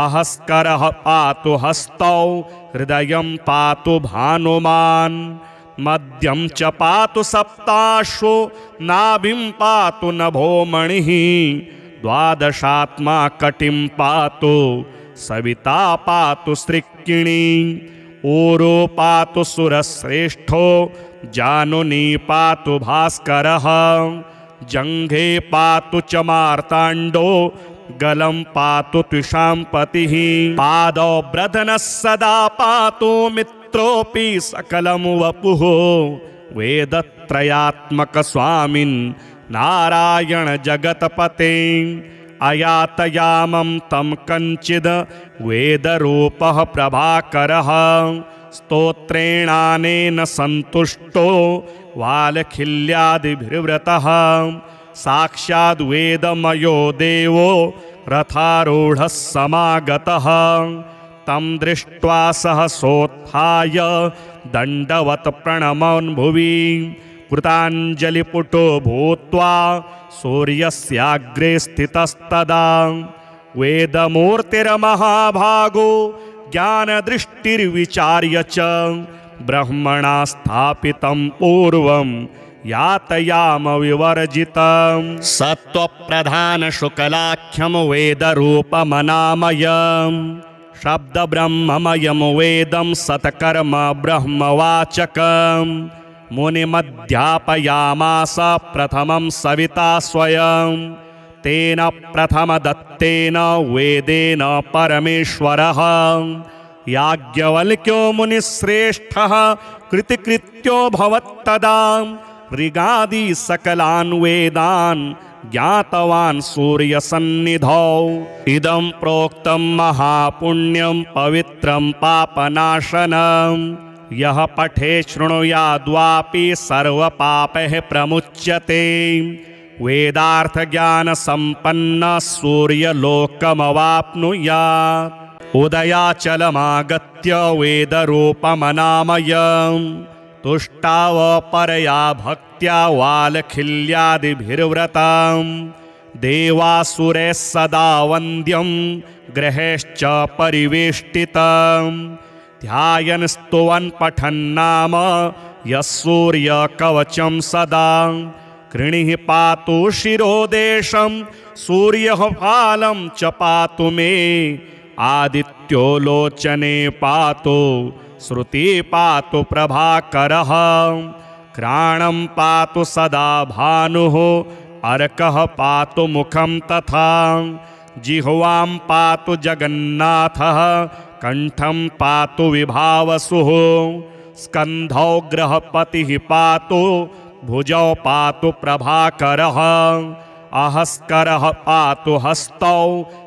अहस्करः पातु हस्तौ हृदयं पातु भानुमान् मध्यं च पातु सप्ताश्वो नाभिं पातु नभोमणिः द्वादशात्मा कटिं पातु सविता पातु सृक्किणी ऊरो पातु सुरश्रेष्ठो जानुनी पातु भास्करः जङ्घे पातु च मार्ताण्डो गलं पातु त्विषाम्पतिः पादौ ब्रधनः सदा पातु मित्रोऽपि सकलं वपुः वेदत्रयात्मक स्वामिन् नारायण जगतपते अयातयामं तं कञ्चिद् वेदरूपः प्रभाकरः स्तोत्रेणानेन सन्तुष्टो वालखिल्यादिभिर्व्रतः साक्षाद् वेदमयो देवो रथारूढः समागतः तं दृष्ट्वा सहसोत्थाय दण्डवत् प्रणमन् भुवि कृताञ्जलिपुटो भूत्वा सूर्यस्याग्रे स्थितस्तदा वेदमूर्तिर्महाभागो ज्ञानदृष्टिर्विचार्य च ब्रह्मणा स्थापितं पूर्वं यातयाम विवर्जितं सत्त्वप्रधानशुक्लाख्यं वेदरूपमनामयम् शब्दब्रह्ममयं वेदं सत्कर्म ब्रह्मवाचकम् मुनिमध्यापयामास प्रथमं सविता स्वयं तेन प्रथमदत्तेन वेदेन परमेश्वरः याज्ञवल्क्यो मुनिश्रेष्ठः कृतिकृत्यो भवत्तदा ऋगादि सकलान् वेदान् ज्ञातवान् सूर्यसन्निधौ इदं प्रोक्तं महापुण्यं पवित्रं पापनाशनं यः पठे शृणुयाद्वापि सर्वपापैः प्रमुच्यते वेदार्थज्ञानसम्पन्नः सूर्यलोकमवाप्नुयात् उदयाचलमागत्य वेदरूपमनामयम् तुष्टावपरया भक्त्या वालखिल्यादिभिर्व्रतम् देवासुरैः सदा वन्द्यं ग्रहैश्च परिवेष्टितम् ध्यायन् स्तुवन् पठन्नाम यः सूर्यकवचं सदा कृणिः पातु शिरोदेशं सूर्यः फालं च पातु मे आदित्यो लोचने पातु श्रुति पातु प्रभाकरः घ्राणं पातु सदा भानुः अर्कः पातु मुखं तथा जिह्वां पातु जगन्नाथः कंठं पातु विभावसुः स्कन्धौ ग्रहपतिः पातु भुजौ पातु प्रभाकरः अहस्करः पातु हस्तौ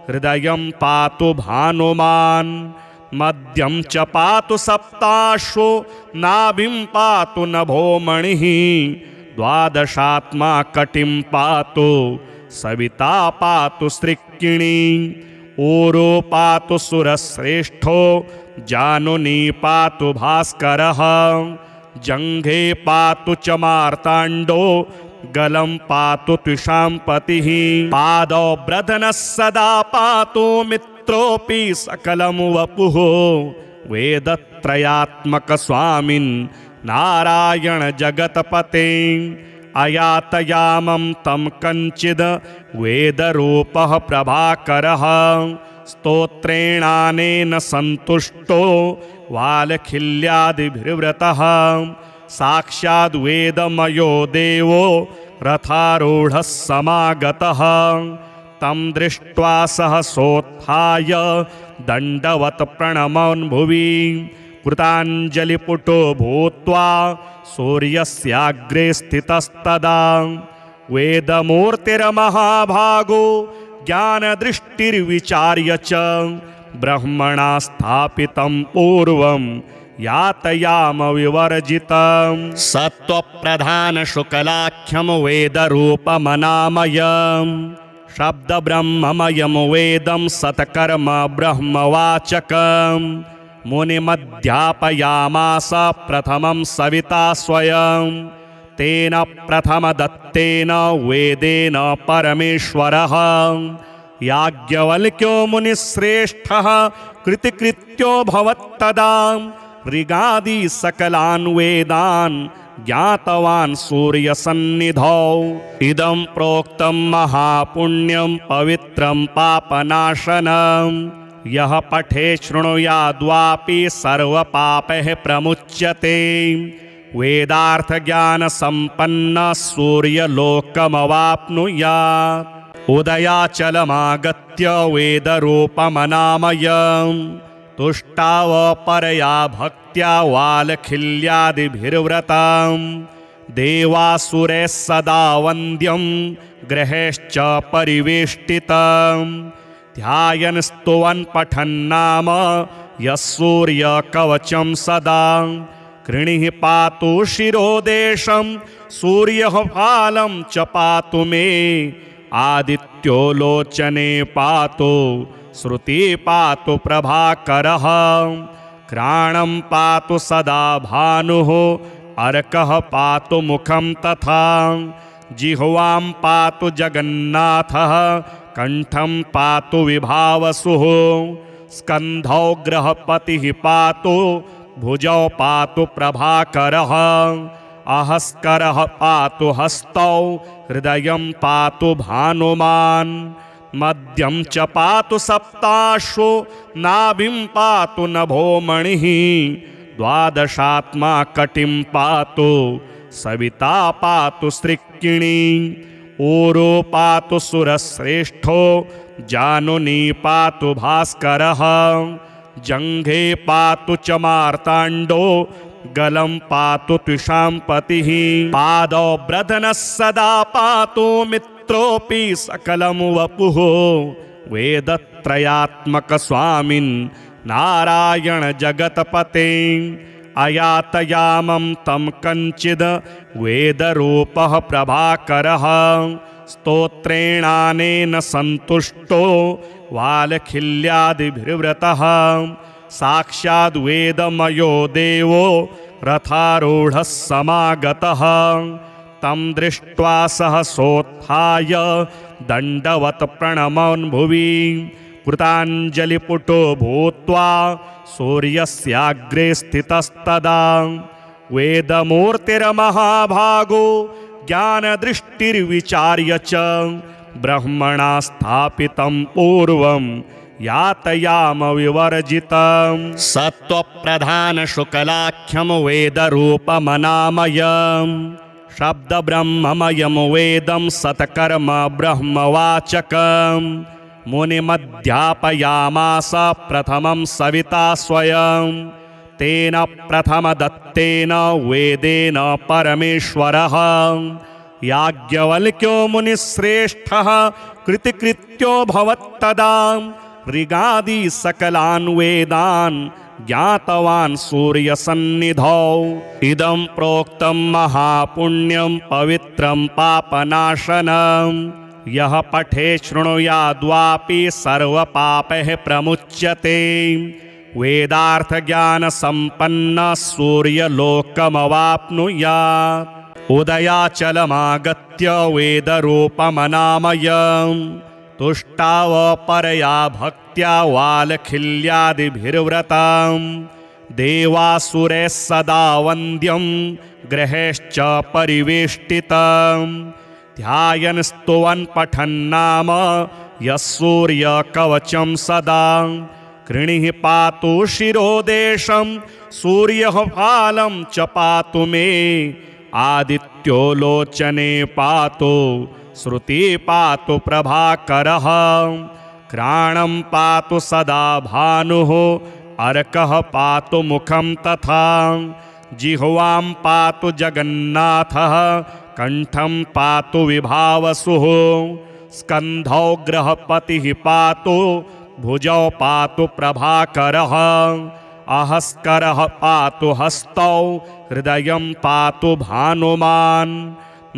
हृदयं पातु भानुमान् मध्यं च पातु सप्ताश्वो नाभिं पातु नभोमणिः द्वादशात्मा कटिं पातु सविता पातु सृक्किणी ऊरो पातु सुरश्रेष्ठो जानुनी पातु भास्करः जङ्घे पातु च मार्ताण्डो गलं पातु त्विषाम्पतिः पादौ ब्रधनः सदा पातु मित्रोऽपि सकलं वपुः वेदत्रयात्मकस्वामिन् नारायण जगत्पते अयातयामं तं कञ्चिद् वेदरूपः प्रभाकरः स्तोत्रेणानेन सन्तुष्टो वालखिल्यादिभिर्व्रतः साक्षाद् वेदमयो देवो रथारूढः समागतः तं दृष्ट्वा सहसोत्थाय दण्डवत् प्रणमन् भुवि कृताञ्जलिपुटो भूत्वा सूर्यस्याग्रे स्थितस्तदा वेदमूर्तिर्महाभागो ज्ञानदृष्टिर्विचार्य च ब्रह्मणा स्थापितं पूर्वं यातयाम विवर्जितं सत्त्वप्रधानशुक्लाख्यं वेदरूपमनामयम् शब्दब्रह्ममयं वेदं सत्कर्म ब्रह्मवाचकम् मुनिमध्यापयामास प्रथमं सविता स्वयं तेन प्रथमदत्तेन वेदेन परमेश्वरः याज्ञवल्क्यो मुनिश्रेष्ठः कृतिकृत्यो भवत्तदा ऋगादि सकलान् वेदान् ज्ञातवान् सूर्यसन्निधौ इदं प्रोक्तं महापुण्यं पवित्रं पापनाशनं यः पठे शृणुयाद्वापि सर्वपापैः प्रमुच्यते वेदार्थज्ञानसम्पन्नः सूर्यलोकमवाप्नुयात् उदयाचलमागत्य वेदरूपमनामयम् तुष्टावपरया भक्त्या वालखिल्यादिभिर्व्रतम् देवासुरैः सदा वन्द्यं ग्रहैश्च परिवेष्टितम् ध्यायन् स्तुवन् पठन्नाम यः सूर्यकवचं सदा कृणिः पातु शिरोदेशं सूर्यः फालं च पातु मे आदित्यो लोचने पातु श्रुति पातु प्रभाकरः घ्राणं पातु सदा भानुः अर्कः पातु मुखं तथा जिह्वां पातु जगन्नाथः कंठं पातु विभावसुः स्कन्धौ ग्रहपतिः पातु भुजौ पातु प्रभाकरः अहस्करः पातु हस्तौ हृदयं पातु भानुमान् मध्यं च पातु सप्ताश्वो नाभिं पातु नभोमणिः द्वादशात्मा कटिं पातु सविता पातु सृक्किणी ऊरो पातु सुरश्रेष्ठो जानुनी पातु भास्करः जङ्घे पातु च मार्ताण्डो गलं पातु त्विषां पतिः पादौ ब्रधनः सदा पातु मित्रोऽपि सकलं वपुः वेदत्रयात्मकस्वामिन् नारायण जगत्पते अयातयामं तं कञ्चिद् वेदरूपः प्रभाकरः स्तोत्रेणानेन सन्तुष्टो वालखिल्यादिभिर्व्रतः साक्षाद् वेदमयो देवो रथारूढः समागतः तं दृष्ट्वा सहसोत्थाय दण्डवत् प्रणमन् भुवि कृताञ्जलिपुटो भूत्वा सूर्यस्याग्रे स्थितस्तदा वेदमूर्तिर्महाभागो ज्ञानदृष्टिर्विचार्य च ब्रह्मणा स्थापितं पूर्वं यातयाम विवर्जितं सत्त्वप्रधानशुक्लाख्यं वेदरूपमनामयम् शब्दब्रह्ममयं वेदं सत्कर्म ब्रह्मवाचकम् मुनिमध्यापयामास प्रथमं सविता स्वयं तेन प्रथमदत्तेन वेदेन परमेश्वरः याज्ञवल्क्यो मुनिश्रेष्ठः कृतिकृत्यो भवत्तदा ऋगादि सकलान् वेदान् ज्ञातवान् सूर्यसन्निधौ इदं प्रोक्तं महापुण्यं पवित्रं पापनाशनम् यः पठे शृणुयाद्वापि सर्वपापैः प्रमुच्यते वेदार्थज्ञानसम्पन्नः सूर्यलोकमवाप्नुयात् उदयाचलमागत्य वेदरूपमनामयम् तुष्टावपरया भक्त्या वालखिल्यादिभिर्व्रतं देवासुरैः सदा वन्द्यं ग्रहैश्च परिवेष्टितम् ध्यायन् स्तुवन् पठन्नाम यः सूर्यकवचं सदा कृणिः पातु शिरोदेशं सूर्यः फालं च पातु मे आदित्यो लोचने पातु श्रुति पातु प्रभाकरः घ्राणं पातु सदा भानुः अर्कः पातु मुखं तथा जिह्वां पातु जगन्नाथः कंठं पातु विभावसुः स्कन्धौ ग्रहपतिः पातु भुजौ पातु प्रभाकरः अहस्करः पातु हस्तौ हृदयं पातु भानुमान्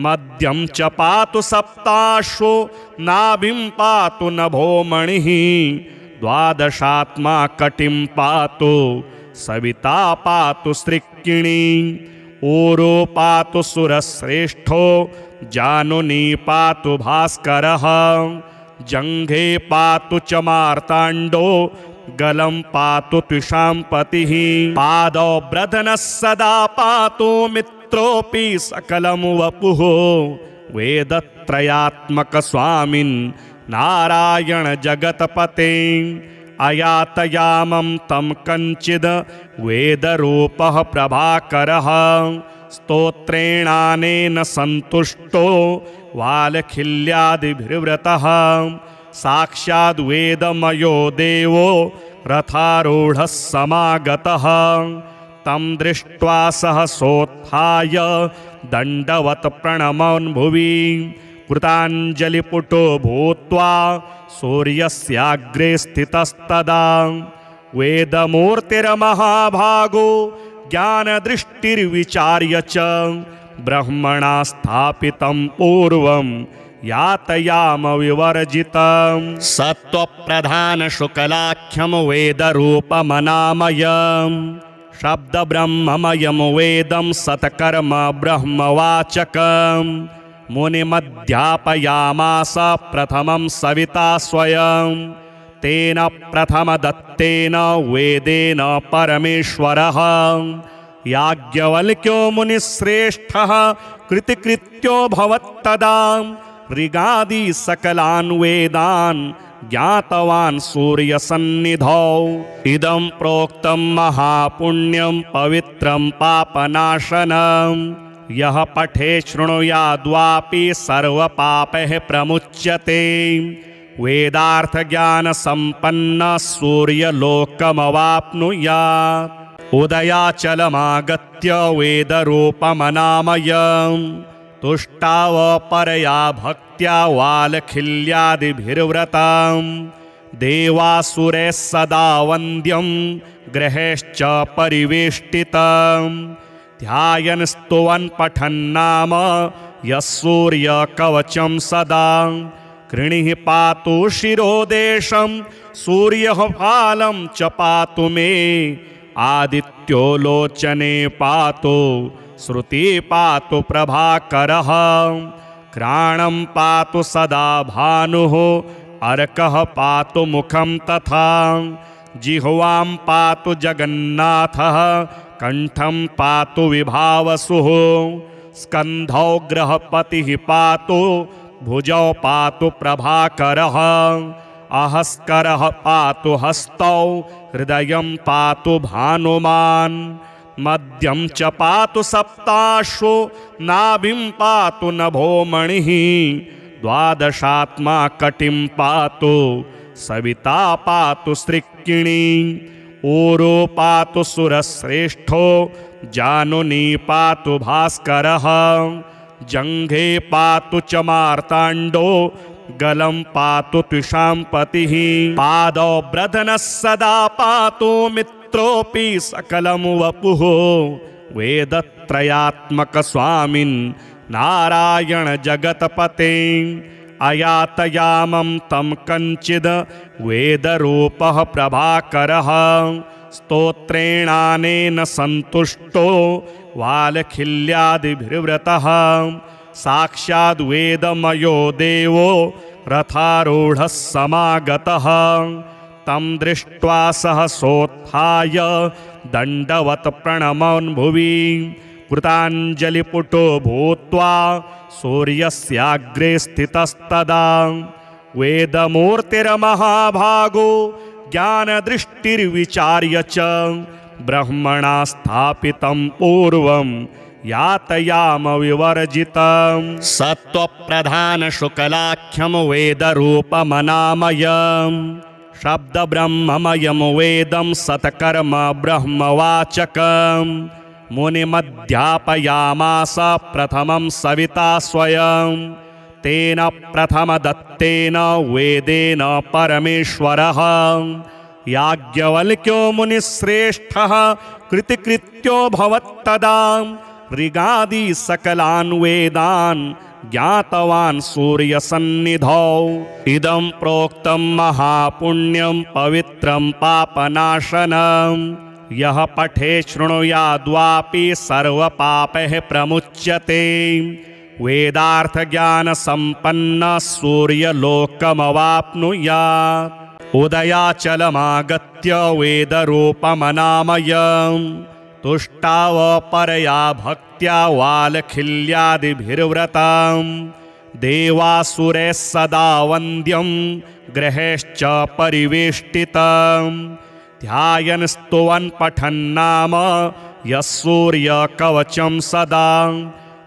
मध्यं च पातु सप्ताश्वो नाभिं पातु नभोमणिः द्वादशात्मा कटिं पातु सविता पातु सृक्किणी ऊरो पातु सुरश्रेष्ठो जानुनी पातु भास्करः जङ्घे पातु च मार्ताण्डो गलं पातु त्विषां पतिः पादौ ब्रधनः सदा पातु मित्रोऽपि सकलं वपुः वेदत्रयात्मकस्वामिन् नारायण जगत्पते अयातयामं तं कञ्चिद् वेदरूपः प्रभाकरः स्तोत्रेणानेन सन्तुष्टो वालखिल्यादिभिर्व्रतः साक्षाद् वेदमयो देवो रथारूढः समागतः तं दृष्ट्वा सहसोत्थाय दण्डवत् प्रणमन् भुवि कृताञ्जलिपुटो भूत्वा सूर्यस्याग्रे स्थितस्तदा वेदमूर्तिर्महाभागो ज्ञानदृष्टिर्विचार्य च ब्रह्मणा स्थापितं पूर्वं यातयाम विवर्जितं सत्त्वप्रधानशुक्लाख्यं वेदरूपमनामयम् शब्दब्रह्ममयं वेदं सत्कर्म ब्रह्मवाचकम् मुनिमध्यापयामास प्रथमं सविता स्वयं तेन प्रथमदत्तेन वेदेन परमेश्वरः याज्ञवल्क्यो मुनिश्रेष्ठः कृतिकृत्यो भवत्तदा ऋगादि सकलान् वेदान् ज्ञातवान् सूर्यसन्निधौ इदं प्रोक्तं महापुण्यं पवित्रं पापनाशनम् यः पठे शृणुयाद्वापि सर्वपापैः प्रमुच्यते वेदार्थज्ञानसम्पन्नः सूर्यलोकमवाप्नुयात् उदयाचलमागत्य वेदरूपमनामयम् तुष्टावपरया भक्त्या वालखिल्यादिभिर्व्रतं देवासुरैः सदा वन्द्यं ग्रहेश्च परिवेष्टितं ध्यायन् स्तुवन् पठन्नाम यः सूर्यकवचं सदा कृणिः पातु शिरोदेशं सूर्यः फालं च पातु मे आदित्यो लोचने पातु श्रुति पातु प्रभाकरः घ्राणं पातु सदा भानुः अर्कः पातु मुखं तथा जिह्वां पातु जगन्नाथः कंठं पातु विभावसुः स्कन्धौ गृहपतिः पातु भुजौ पातु प्रभाकरः अहस्करः पातु हस्तौ हृदयं पातु भानुमान् मध्यं च पातु सप्ताश्वो नाभिं पातु नभोमणिः द्वादशात्मा कटिं पातु सविता पातु सृक्किणी ऊरो पातु सुरश्रेष्ठो जानुनी पातु भास्करः जङ्घे पातु च मार्ताण्डो गलं पातु त्विषाम्पतिः पादौ ब्रधनः सदा पातु मित्रोऽपि सकलं वपुः वेदत्रयात्मकस्वामिन् नारायण जगत्पते अयातयामं तं कञ्चिद् वेदरूपः प्रभाकरः स्तोत्रेणानेन सन्तुष्टो वालखिल्यादिभिर्व्रतः साक्षाद् वेदमयो देवो रथारूढः समागतः तं दृष्ट्वा सहसोत्थाय दण्डवत् प्रणमन् भुवि कृताञ्जलिपुटो भूत्वा सूर्यस्याग्रे स्थितस्तदा वेदमूर्तिर्महाभागो ज्ञानदृष्टिर्विचार्य च ब्रह्मणा स्थापितं पूर्वं यातयाम विवर्जितं सत्त्वप्रधानशुक्लाख्यं वेदरूपमनामयम् शब्दब्रह्ममयं वेदं सत्कर्म ब्रह्मवाचकम् मुनिमध्यापयामास प्रथमं सविता स्वयं तेन प्रथमदत्तेन वेदेन परमेश्वरः याज्ञवल्क्यो मुनिश्रेष्ठः कृतिकृत्यो भवत्तदा ऋगादि सकलान् वेदान् ज्ञातवान् सूर्यसन्निधौ इदं प्रोक्तं महापुण्यं पवित्रं पापनाशनम् यः पठे शृणुयाद्वापि सर्वपापैः प्रमुच्यते वेदार्थज्ञानसम्पन्नः सूर्यलोकमवाप्नुयात् उदयाचलमागत्य वेदरूपमनामयम् तुष्टावपरया भक्त्या वालखिल्यादिभिर्व्रतं देवासुरैः सदा वन्द्यं ग्रहेश्च परिवेष्टितं ध्यायन् स्तुवन् पठन्नाम यः सूर्यकवचं सदा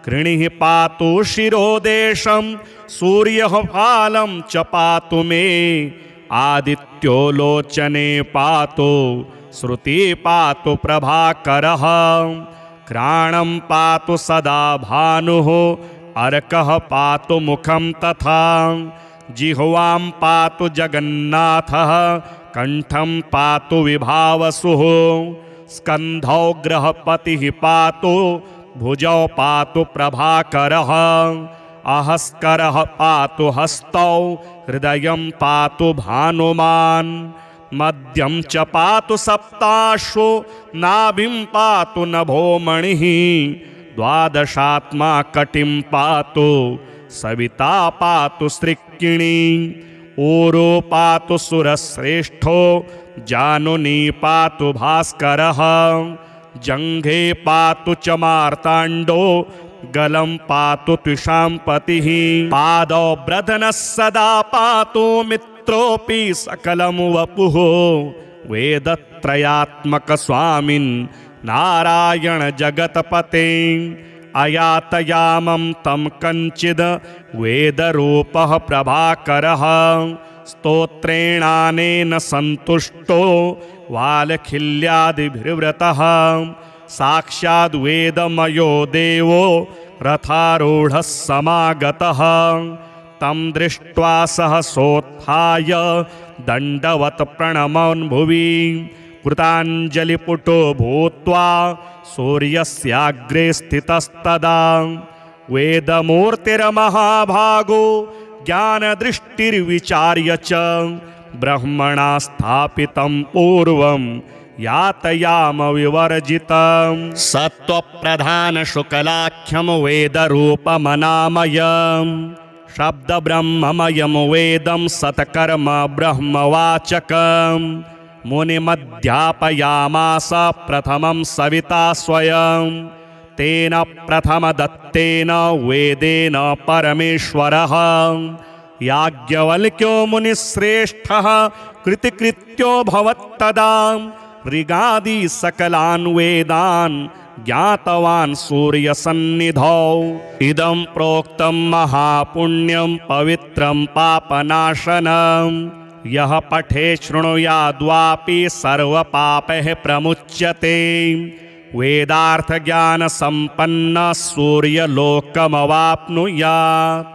कृणिः पातु शिरोदेशं सूर्यः फालं च पातु मे आदित्यो लोचने पातु श्रुति पातु प्रभाकरः घ्राणं पातु सदा भानुः अर्कः पातु मुखं तथा जिह्वां पातु जगन्नाथः कंठं पातु विभावसुः स्कन्धौ गृहपतिः पातु भुजौ पातु प्रभाकरः अहस्करः पातु हस्तौ हृदयं पातु भानुमान् मध्यं च पातु सप्ताश्वो नाभिं पातु नभोमणिः द्वादशात्मा कटिं पातु सविता पातु सृक्किणी ऊरो पातु सुरश्रेष्ठो जानुनी पातु भास्करः जङ्घे पातु च मार्ताण्डो गलं पातु त्विषाम्पतिः पादौ ब्रधनः सदा पातु मित्रोऽपि सकलं वपुः वेदत्रयात्मकस्वामिन् नारायण जगत्पते अयातयामं तं कञ्चिद् वेदरूपः प्रभाकरः स्तोत्रेणानेन सन्तुष्टो वालखिल्यादिभिर्व्रतः साक्षाद्वेदमयो देवो रथारूढः समागतः तं दृष्ट्वा सहसोत्थाय दण्डवत् प्रणमन् भुवि कृताञ्जलिपुटो भूत्वा सूर्यस्याग्रे स्थितस्तदा वेदमूर्तिर्महाभागो ज्ञानदृष्टिर्विचार्य च ब्रह्मणा स्थापितं पूर्वं यातयाम विवर्जितं सत्त्वप्रधानशुक्लाख्यं वेदरूपमनामयं शब्दब्रह्ममयं वेदं सत्कर्म ब्रह्मवाचकं मुनिमध्यापयामास प्रथमं सविता स्वयं तेन प्रथमदत्तेन वेदेन परमेश्वरः याज्ञवल्क्यो मुनिश्रेष्ठः कृतिकृत्यो भवत्तदा ऋगादि सकलान् वेदान् ज्ञातवान् सूर्यसन्निधौ इदं प्रोक्तं महापुण्यं पवित्रं पापनाशनं यः पठे शृणुयाद्वापि सर्वपापैः प्रमुच्यते वेदार्थज्ञानसम्पन्नः सूर्यलोकमवाप्नुयात्।